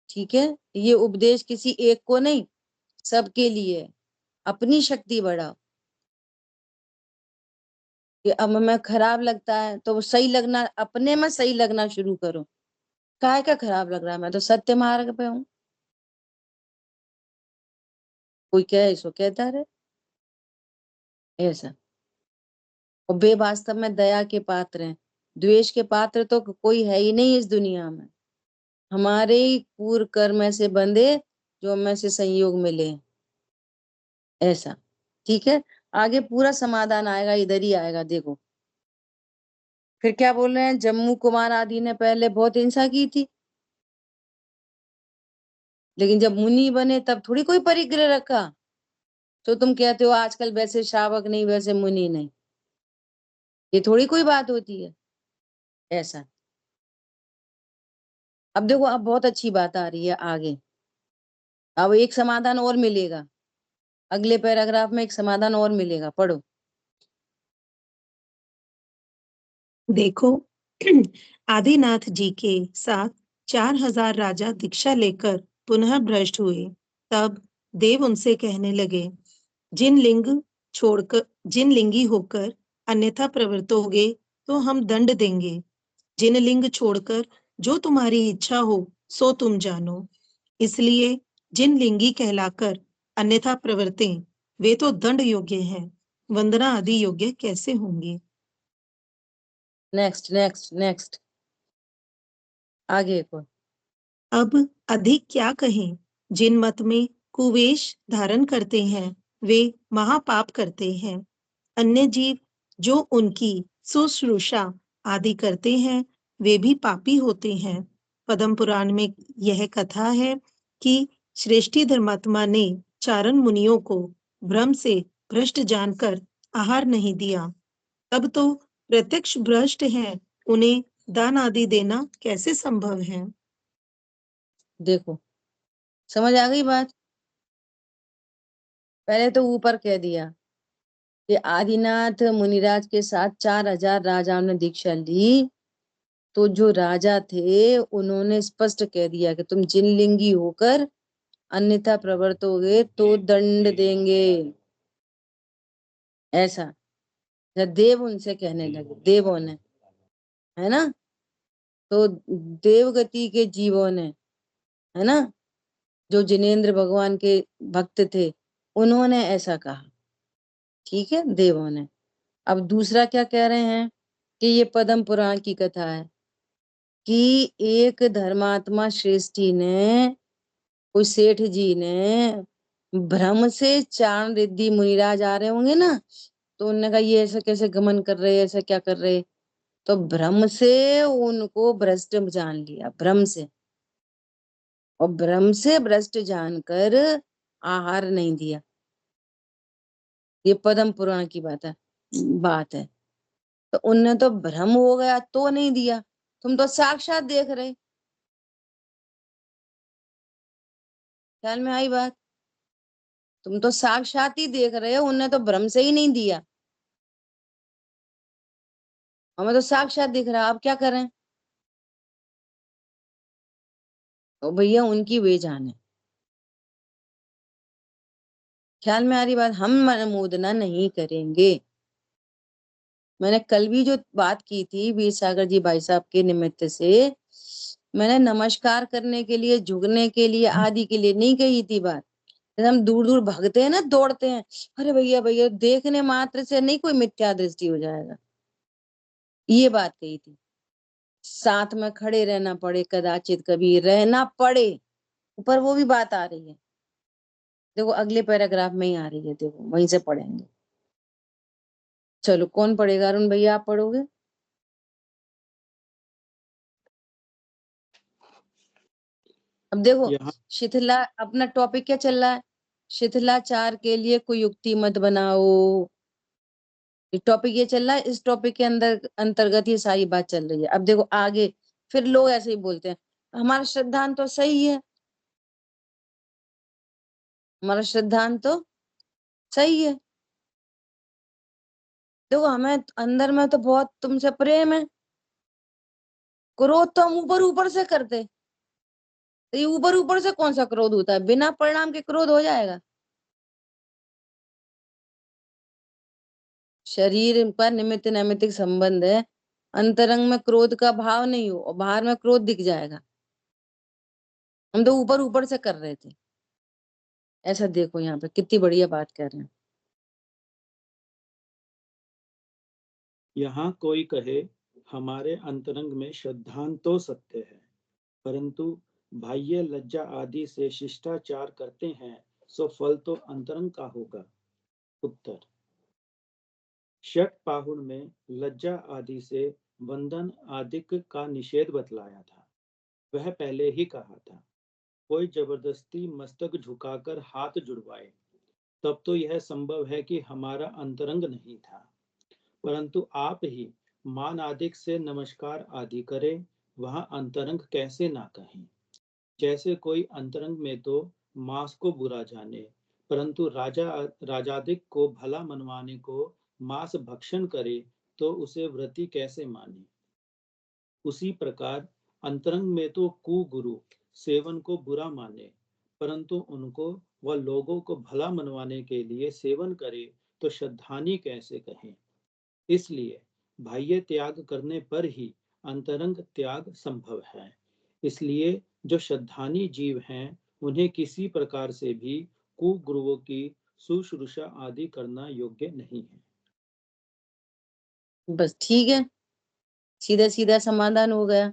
ठीक है, ये उपदेश किसी एक को नहीं, सबके लिए है। अपनी शक्ति बढ़ाओ कि अब हमें खराब लगता है तो वो सही लगना, अपने में सही लगना शुरू करो। काय का खराब लग रहा है, मैं तो सत्य मार्ग पे हूँ। कोई कहे सो कहता रहे, ऐसा। और बेवास्तव में दया के पात्र हैं, द्वेष के पात्र तो कोई है ही नहीं इस दुनिया में। हमारे ही पूर्व कर्म ऐसे बंधे जो हमें से संयोग मिले, ऐसा। ठीक है, आगे पूरा समाधान आएगा, इधर ही आएगा देखो। फिर क्या बोल रहे हैं, जम्मू कुमार आदि ने पहले बहुत हिंसा की थी, लेकिन जब मुनि बने तब थोड़ी कोई परिग्रह रखा। तो तुम कहते हो आजकल वैसे श्रावक नहीं वैसे मुनि नहीं, ये थोड़ी कोई बात होती है, ऐसा। अब देखो, अब बहुत अच्छी बात आ रही है आगे। अब एक समाधान और मिलेगा, अगले पैराग्राफ में एक समाधान और मिलेगा, पढ़ो। देखो, आदिनाथ जी के साथ 4000 राजा दीक्षा लेकर पुनः भ्रष्ट हुए। तब देव उनसे कहने लगे, जिन लिंगी होकर अन्यथा प्रवृत्तोगे तो हम दंड देंगे। जिन लिंग छोड़कर जो तुम्हारी इच्छा हो सो तुम जानो। इसलिए जिन लिंगी कहलाकर अन्यथा प्रवृत्तें वे तो दंड योग्य हैं, वंदना आदि योग्य कैसे होंगे। नेक्स्ट नेक्स्ट नेक्स्ट, आगे को। अब अधिक क्या कहें, जिन मत में कुवेश धारण करते हैं वे महापाप करते हैं। अन्य जीव जो उनकी शुश्रूषा आदि करते हैं वे भी पापी होते हैं। पद्म पुराण में यह कथा है कि श्रेष्ठी धर्मात्मा ने चारण मुनियों को भ्रम से भ्रष्ट जानकर आहार नहीं दिया। तब तो प्रत्यक्ष भ्रष्ट हैं, उन्हें दान आदि देना कैसे संभव है। देखो, समझ आ गई बात। पहले तो ऊपर कह दिया कि आदिनाथ मुनिराज के साथ 4000 राजाओं ने दीक्षा ली, तो जो राजा थे उन्होंने स्पष्ट कह दिया कि तुम जिन लिंगी होकर अन्यथा प्रवृत्त होगे तो दंड देंगे। ऐसा देव उनसे कहने लगे, देवों ने, है ना। तो देवगति के जीवों ने, है ना, जो जिनेंद्र भगवान के भक्त थे उन्होंने ऐसा कहा। ठीक है, देवों ने। अब दूसरा क्या कह रहे हैं कि ये पद्म पुराण की कथा है कि एक धर्मात्मा श्रेष्ठी ने, कोई सेठ जी ने भ्रम से चारण रिद्धि मुनिराज आ रहे होंगे ना, तो उन्होंने कहा ये ऐसा कैसे गमन कर रहे, ऐसा क्या कर रहे, तो भ्रम से उनको भ्रष्ट जान लिया, भ्रम से, और भ्रम से भ्रष्ट जानकर आहार नहीं दिया। ये पद्म पुराण की बात है। तो उनने तो भ्रम हो गया तो नहीं दिया, तुम तो साक्षात देख रहे। ख्याल में आई बात। तुम तो साक्षात ही देख रहे हो, उनने तो भ्रम से ही नहीं दिया, हमें तो साक्षात दिख रहा। अब क्या करें। तो भैया उनकी वे जाने। ख्याल में आ रही बात। हम मनमोदना नहीं करेंगे। मैंने कल भी जो बात की थी वीर सागर जी भाई साहब के निमित्त से, मैंने नमस्कार करने के लिए, झुकने के लिए आदि के लिए नहीं कही थी बात। हम दूर दूर भागते हैं ना, दौड़ते हैं, अरे भैया भैया देखने मात्र से नहीं कोई मिथ्या दृष्टि हो जाएगा, ये बात कही थी। साथ में खड़े रहना पड़े, कदाचित कभी रहना पड़े, ऊपर वो भी बात आ रही है। देखो अगले पैराग्राफ में ही आ रही है, देखो वहीं से पढ़ेंगे। चलो कौन पढ़ेगा, अरुण भैया आप पढ़ोगे। अब देखो शिथिला, अपना टॉपिक क्या चल रहा है, शिथिलाचार के लिए कोई युक्ति मत बनाओ, टॉपिक ये चल रहा है। इस टॉपिक के अंतर्गत ये सारी बात चल रही है। अब देखो आगे फिर लोग ऐसे ही बोलते हैं, हमारा सिद्धांत तो सही है, हमारा सिद्धांत तो सही है। देखो हमें अंदर में तो बहुत तुमसे प्रेम है, क्रोध तो हम ऊपर ऊपर से करते, तो ये ऊपर ऊपर से कौन सा क्रोध होता है, बिना परिणाम के क्रोध हो जाएगा। शरीर का निमित्त नैमित्तिक संबंध है, अंतरंग में क्रोध का भाव नहीं हो और बाहर में क्रोध दिख जाएगा। हम तो ऊपर ऊपर से कर रहे थे ऐसा। देखो यहाँ पे कितनी बढ़िया बात कर रहे हैं। यहाँ कोई कहे हमारे अंतरंग में श्रद्धांत तो सत्य है, परंतु बाह्य लज्जा आदि से शिष्टाचार करते हैं, सो फल तो अंतरंग का होगा। उत्तर, षट पाहुन में लज्जा आदि से बंधन आदिक का निषेध बतलाया था। वह पहले ही कहा था, कोई जबरदस्ती मस्तक झुकाकर हाथ जुड़वाए, तब तो यह संभव है कि हमारा अंतरंग नहीं था, परंतु आप ही मान आदिक से नमस्कार आदि करे, वहां अंतरंग कैसे ना कहें। जैसे कोई अंतरंग में तो मांस को बुरा जाने, परंतु राजादिक को भला मनवाने को मांस भक्षण करे, तो उसे व्रती कैसे माने। उसी प्रकार अंतरंग में तो कुगुरु सेवन को बुरा माने, परंतु उनको व लोगों को भला मनवाने के लिए सेवन करे तो श्रद्धानी कैसे कहें। इसलिए बाह्य त्याग करने पर ही अंतरंग त्याग संभव है। इसलिए जो श्रद्धानी जीव हैं उन्हें किसी प्रकार से भी कुगुरुओं की शुश्रूषा आदि करना योग्य नहीं है। बस ठीक है, सीधा सीधा समाधान हो गया।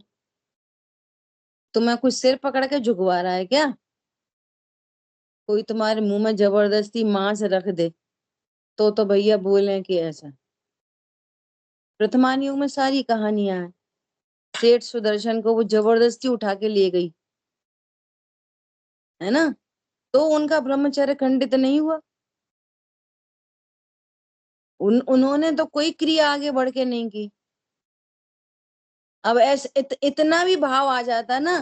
तुम्हें कुछ सिर पकड़ के झुकवा रहा है क्या? कोई तुम्हारे मुंह में जबरदस्ती मांस रख दे तो भैया बोले कि ऐसा। वर्तमान युग में सारी कहानियां हैं। सेठ सुदर्शन को वो जबरदस्ती उठा के ले गई, है ना, तो उनका ब्रह्मचर्य खंडित नहीं हुआ। उन्होंने तो कोई क्रिया आगे बढ़ के नहीं की। अब ऐसे इतना भी भाव आ जाता ना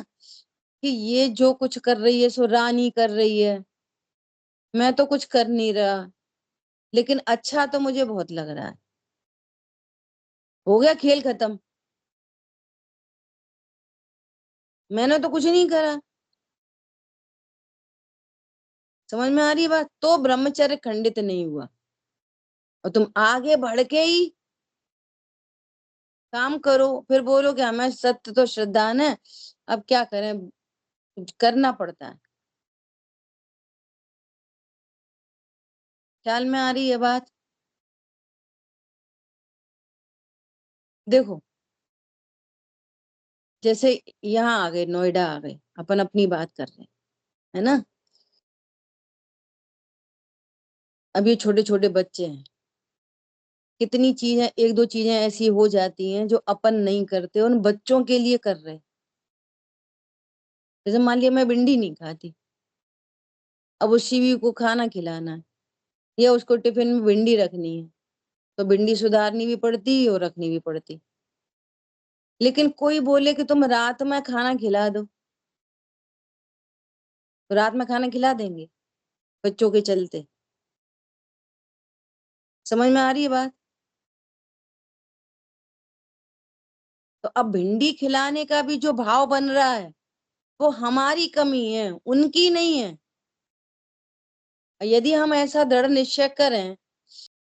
कि ये जो कुछ कर रही है सो रानी कर रही है, मैं तो कुछ कर नहीं रहा, लेकिन अच्छा तो मुझे बहुत लग रहा है। हो गया खेल खत्म, मैंने तो कुछ नहीं करा। समझ में आ रही बात? तो ब्रह्मचर्य खंडित नहीं हुआ। और तुम आगे बढ़ के ही काम करो, फिर बोलो कि हमें सत्य तो श्रद्धान है, अब क्या करें, करना पड़ता है। ख्याल में आ रही है बात? देखो, जैसे यहाँ आ गए, नोएडा आ गए, अपन अपनी बात कर रहे हैं, है ना। अब ये छोटे छोटे बच्चे हैं, कितनी चीजें, एक दो चीजें ऐसी हो जाती हैं जो अपन नहीं करते, उन बच्चों के लिए कर रहे। जैसे मान लिया मैं भिंडी नहीं खाती, अब उस शिवी को खाना खिलाना है या उसको टिफिन में भिंडी रखनी है, तो भिंडी सुधारनी भी पड़ती और रखनी भी पड़ती। लेकिन कोई बोले कि तुम रात में खाना खिला दो, तो रात में खाना खिला देंगे बच्चों के चलते। समझ में आ रही है बात? तो अब भिंडी खिलाने का भी जो भाव बन रहा है वो हमारी कमी है, उनकी नहीं है। यदि हम ऐसा दृढ़ निश्चय करें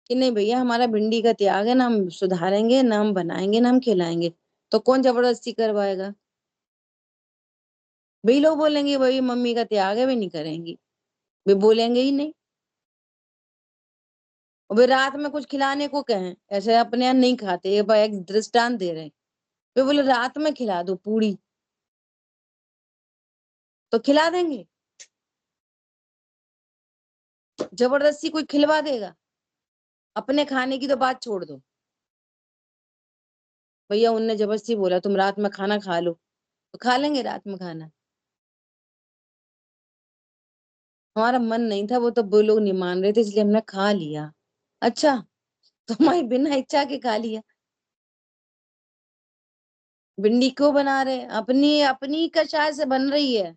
कि नहीं भैया हमारा भिंडी का त्याग है, ना हम सुधारेंगे, ना हम बनाएंगे, ना हम खिलाएंगे, तो कौन जबरदस्ती करवाएगा? भाई लोग बोलेंगे भाई मम्मी का त्याग है, वे नहीं करेंगी, वे बोलेंगे ही नहीं। और वे रात में कुछ खिलाने को कहें, ऐसे अपने यहाँ नहीं खाते, ये भाई एक दृष्टांत दे रहे हैं, वे बोले रात में खिला दो पूड़ी, तो खिला देंगे? जबरदस्ती कोई खिलवा देगा? अपने खाने की तो बात छोड़ दो, भैया उनने जबरदस्ती बोला तुम रात में खाना खा लो, तो खा लेंगे रात में खाना। हमारा मन नहीं था, वो तो वो लोग नहीं मान रहे थे इसलिए हमने खा लिया। अच्छा, तो हमारी बिना इच्छा के खा लिया। भिंडी क्यों बना रहे? अपनी अपनी कषाय से बन रही है।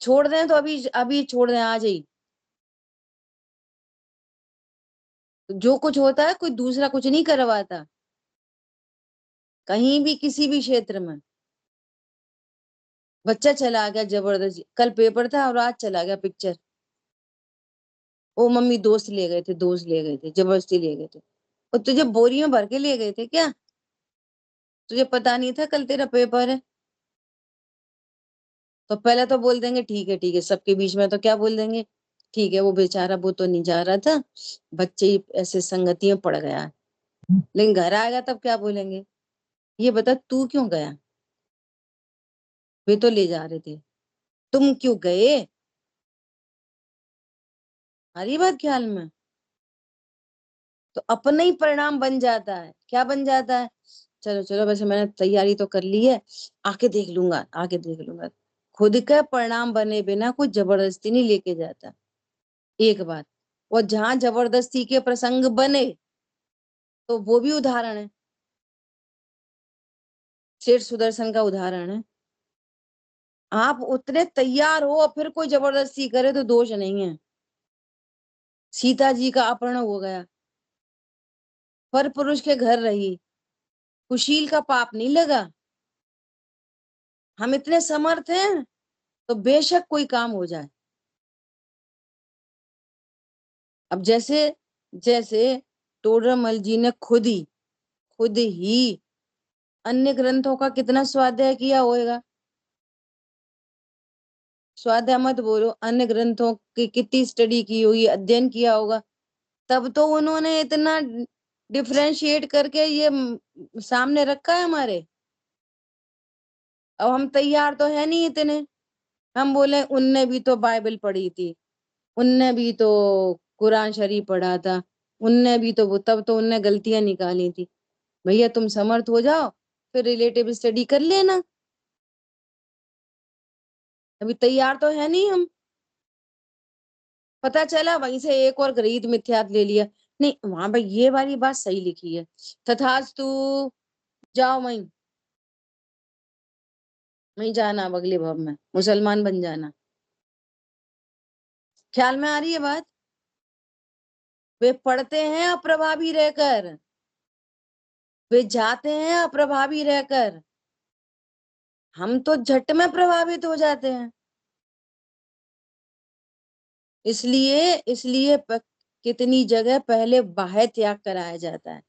छोड़ दें तो अभी अभी छोड़ दें आज ही, जो कुछ होता है कोई दूसरा कुछ नहीं करवाता, कहीं भी किसी भी क्षेत्र में। बच्चा चला गया जबरदस्ती, कल पेपर था और आज चला गया पिक्चर, ओ मम्मी दोस्त ले गए थे, दोस्त ले गए थे, जबरदस्ती ले गए थे। और तुझे बोरी में भर के ले गए थे क्या? तुझे पता नहीं था कल तेरा पेपर है? तो पहले तो बोल देंगे ठीक है ठीक है, सबके बीच में तो क्या बोल देंगे, ठीक है वो बेचारा वो तो नहीं जा रहा था, बच्चे ही ऐसे संगति में पड़ गया है। लेकिन घर आएगा तब क्या बोलेंगे, ये बता तू क्यों गया, वे तो ले जा रहे थे, तुम क्यों गए? हमारी बात ख्याल में? तो अपना ही परिणाम बन जाता है। क्या बन जाता है? चलो चलो वैसे मैंने तैयारी तो कर ली है, आके देख लूंगा, आके देख लूंगा। खुद का परिणाम बने बिना कोई जबरदस्ती नहीं लेके जाता, एक बात। और जहां जबरदस्ती के प्रसंग बने तो वो भी उदाहरण है, शेर सुदर्शन का उदाहरण है। आप उतने तैयार हो और फिर कोई जबरदस्ती करे तो दोष नहीं है। सीता जी का अपहरण हो गया, पर पुरुष के घर रही, कुशील का पाप नहीं लगा। हम इतने समर्थ हैं तो बेशक कोई काम हो जाए। अब जैसे जैसे टोडरमल जी ने खुद ही अन्य ग्रंथों का कितना स्वाध्याय किया होगा। स्वाध्याय मत बोलो, अन्य ग्रंथों की कितनी स्टडी की होगी, अध्ययन किया होगा, तब तो उन्होंने इतना डिफरेंशिएट करके ये सामने रखा है हमारे। अब हम तैयार तो है नहीं इतने, हम बोले उनने भी तो बाइबल पढ़ी थी, उनने भी तो कुरान शरीफ पढ़ा था, उनने भी तो तब तो उनने गलतियां निकाली थी। भैया तुम समर्थ हो जाओ, फिर रिलेटिव स्टडी कर लेना। अभी तैयार तो है नहीं हम। पता चला वहीं से एक और गृहीत मिथ्यात ले लिया, नहीं वहां पर ये वाली बात सही लिखी है, तथास्तु जाओ वहीं जाना, अब अगले भव में मुसलमान बन जाना। ख्याल में आ रही है बात? वे पढ़ते हैं अप्रभावी रहकर, वे जाते हैं अप्रभावी रहकर, हम तो झट में प्रभावित हो जाते हैं। इसलिए कितनी जगह पहले बाह्य त्याग कराया जाता है।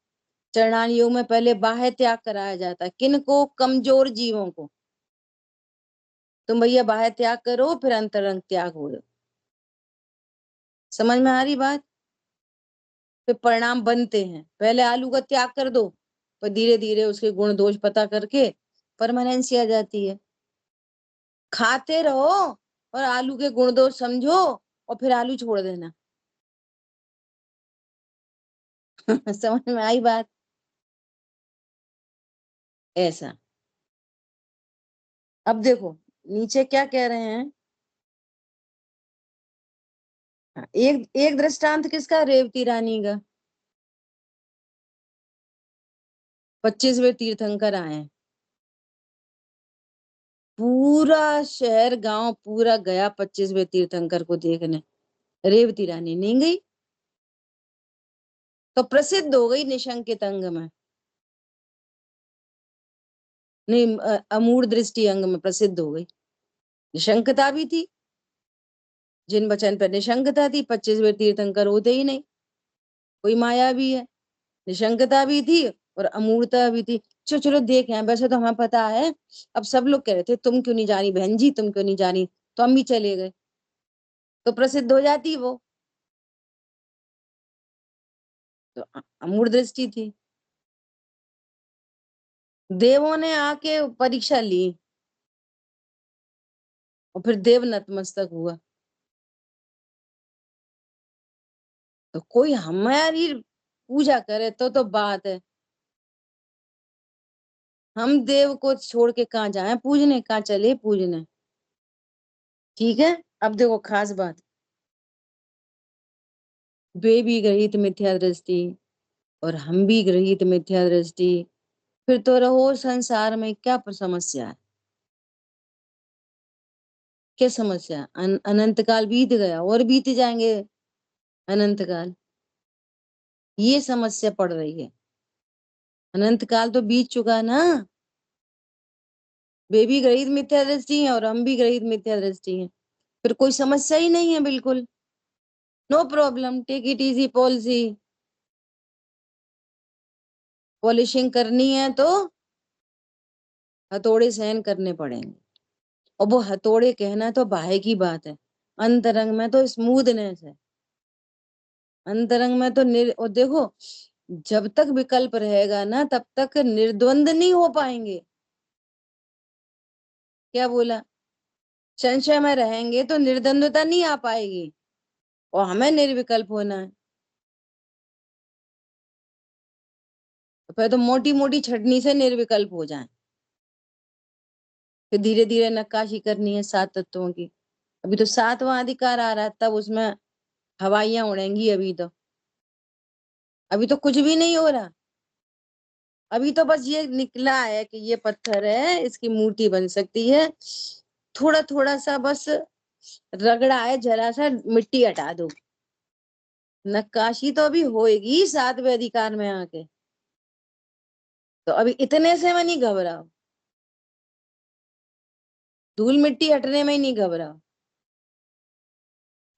चरणान योग में पहले बाह्य त्याग कराया जाता है। किनको? कमजोर जीवों को। तुम भैया बाह्य त्याग करो, फिर अंतरंग त्याग हो। समझ में आ रही बात? फिर परिणाम बनते हैं। पहले आलू का त्याग कर दो, पर धीरे धीरे उसके गुण दोष पता करके परमानेंसी आ जाती है। खाते रहो और आलू के गुण दोष समझो और फिर आलू छोड़ देना। समझ में आई बात? ऐसा। अब देखो नीचे क्या कह रहे हैं। एक एक दृष्टांत किसका? रेवती रानी का। 25वें तीर्थंकर आए, पूरा शहर गांव पूरा गया 25वें तीर्थंकर को देखने, रेवती रानी नहीं गई, तो प्रसिद्ध हो गई निशंकित अंग में, नहीं अमूढ़ दृष्टि अंग में प्रसिद्ध हो गई। निशंकता भी थी, जिन वचन पर निशंकता थी 25वें तीर्थंकर होते ही नहीं। कोई माया भी है, निशंकता भी थी और अमूर्ता भी थी। चलो देख हैं, वैसे तो हमें पता है। अब सब लोग कह रहे थे तुम क्यों नहीं जानी बहन जी, तुम क्यों नहीं जानी, तो हम भी चले गए, तो प्रसिद्ध हो जाती वो। तो अमूढ़ दृष्टि थी। देवों ने आके परीक्षा ली और फिर देव नतमस्तक हुआ। तो कोई हमारी पूजा करे तो बात है। हम देव को छोड़ के कहाँ जाए पूजने, कहाँ चले पूजने। ठीक है, अब देखो खास बात, वे भी गृहीत मिथ्या दृष्टि और हम भी गृहीत मिथ्या दृष्टि, फिर तो रहो संसार में, क्या समस्या है? क्या समस्या? अनंत काल बीत गया और बीत जाएंगे अनंत काल, ये समस्या पड़ रही है। अनंत काल तो बीत चुका ना। वे भी गृहीत मिथ्या दृष्टि है और हम भी गृहीत मिथ्या दृष्टि है, फिर कोई समस्या ही नहीं है। बिल्कुल no problem, take it easy policy. Polishing करनी है तो हथौड़े सहन करने पड़ेंगे, और वो हथौड़े कहना तो बाह्य की बात है, अंतरंग में तो स्मूथनेस है। अंतरंग में तो और देखो जब तक विकल्प रहेगा ना तब तक निर्द्वंद नहीं हो पाएंगे। क्या बोला? संशय में रहेंगे तो निर्द्वंदता नहीं आ पाएगी, और हमें निर्विकल्प होना है। तो पहले तो मोटी मोटी छटनी से निर्विकल्प हो जाए, फिर धीरे धीरे नक्काशी करनी है 7 तत्वों की। अभी तो 7वां अधिकार आ रहा है, तब उसमें हवाइयां उड़ेंगी। अभी तो कुछ भी नहीं हो रहा। अभी तो बस ये निकला है कि ये पत्थर है, इसकी मूर्ति बन सकती है, थोड़ा थोड़ा सा बस रगड़ा है, जरा सा मिट्टी हटा दो। नक्काशी तो अभी होएगी 7वें अधिकार में आके। तो अभी इतने से में नहीं घबराओ, धूल मिट्टी हटने में ही नहीं घबराओ,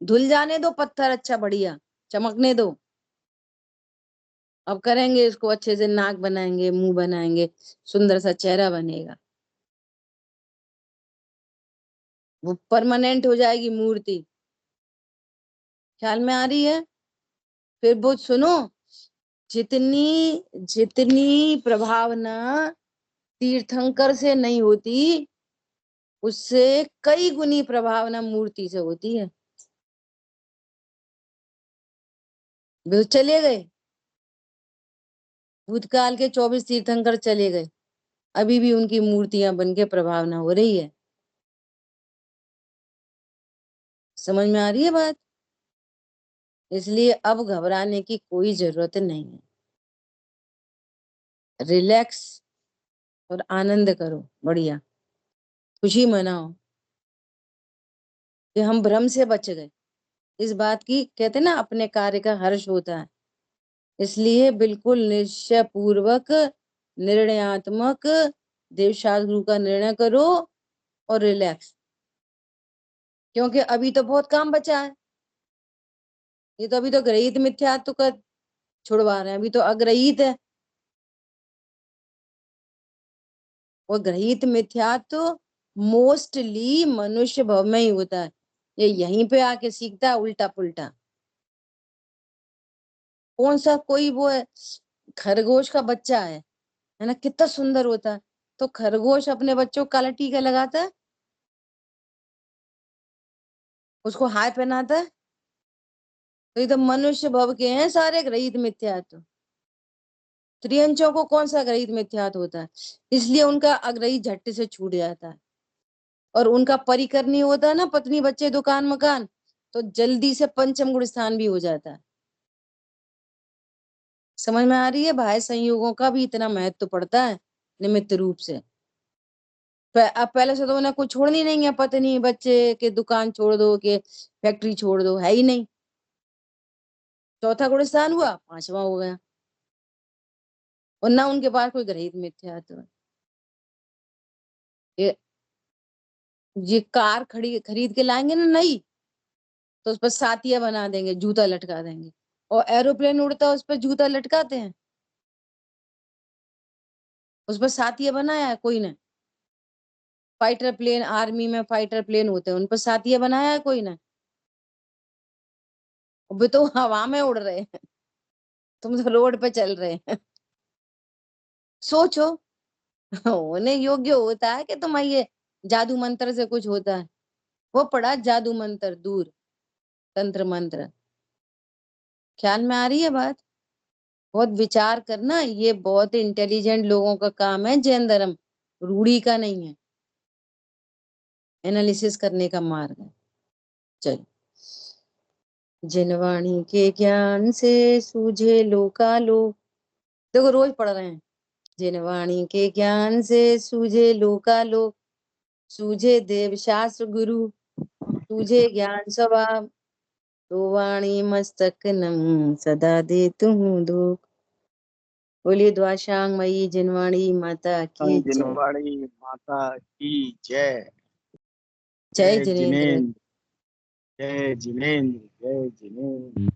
धुल जाने दो पत्थर, अच्छा बढ़िया चमकने दो। अब करेंगे इसको अच्छे से, नाक बनाएंगे, मुंह बनाएंगे, सुंदर सा चेहरा बनेगा, वो परमानेंट हो जाएगी मूर्ति। ख्याल में आ रही है? फिर वो सुनो, जितनी जितनी प्रभावना तीर्थंकर से नहीं होती, उससे कई गुनी प्रभावना मूर्ति से होती है। वे चले गए, भूतकाल के 24 तीर्थंकर चले गए, अभी भी उनकी मूर्तियां बनके प्रभावना हो रही है। समझ में आ रही है बात? इसलिए अब घबराने की कोई जरूरत नहीं है। रिलैक्स और आनंद करो, बढ़िया खुशी मनाओ कि हम भ्रम से बच गए। इस बात की कहते ना, अपने कार्य का हर्ष होता है। इसलिए बिल्कुल निश्चय पूर्वक, निर्णयात्मक देवशास्त्र गुरु का निर्णय करो और रिलैक्स, क्योंकि अभी तो बहुत काम बचा है। ये तो अभी तो ग्रहित मिथ्यात्व का छुड़वा रहे हैं, अभी तो अग्रहित है। और ग्रहित मिथ्यात्व मोस्टली मनुष्य भव में ही होता है, ये यहीं पे आके सीखता है उल्टा पुल्टा। कौन सा कोई वो है, खरगोश का बच्चा है ना, कितना सुंदर होता है, तो खरगोश अपने बच्चों को काला टीका लगाता है, उसको हाय पहनाता है। तो ये तो मनुष्य भव के हैं सारे ग्रहित मिथ्यात्व। त्रियंचों को कौन सा ग्रहित मिथ्यात्व होता है, इसलिए उनका अग्रहित झट्टे से छूट जाता है। और उनका परिकर नहीं होता ना, पत्नी बच्चे दुकान मकान, तो जल्दी से पंचम गुण स्थान भी हो जाता है। समझ में आ रही है? भाई संयोगों का भी इतना महत्व पड़ता है निमित्त रूप से। अब पहले से तो उन्हें कुछ छोड़नी नहीं है, पत्नी बच्चे के दुकान छोड़ दो, के फैक्ट्री छोड़ दो, है ही नहीं। चौथा गुण स्थान हुआ, पांचवा हो गया, और ना उनके पास कोई ग्रहित मिथ्यात्व। ये कार खरीद के लाएंगे ना नई, तो उस पर सातिया बना देंगे, जूता लटका देंगे। और एरोप्लेन उड़ता है, उस पर जूता लटकाते हैं? उस पर सातिया बनाया है कोई ने? फाइटर प्लेन, आर्मी में फाइटर प्लेन होते हैं, उन पर सातिया बनाया है कोई ने? वो तो हवा में उड़ रहे हैं, तुम तो रोड पे चल रहे हैं। सोचो, होने योग्य होता है कि तुम ये जादू मंत्र से कुछ होता है? वो पढ़ा जादू मंत्र, दूर तंत्र मंत्र। ख्याल में आ रही है बात? बहुत विचार करना, ये बहुत इंटेलिजेंट लोगों का काम है, जैन धर्म रूढ़ी का नहीं है, एनालिसिस करने का मार्ग है। चलो, जिनवाणी के ज्ञान से सूझे लोकालोक, देखो रोज पढ़ रहे हैं। जिनवाणी के ज्ञान से सूझे लोकालोक, सूझे देव शास्त्र गुरु, सूझे ज्ञान स्वभाव, तो वाणी मस्तक नम सदा दे तुम दुख। बोलिए द्वाशांग मई जिनवाणी माता की जय। जिनवाणी माता की जय। जय जय जिनेन्द्र। जिनेन्द्र, जय जिनेन्द्र, जय जिनेन्द्र।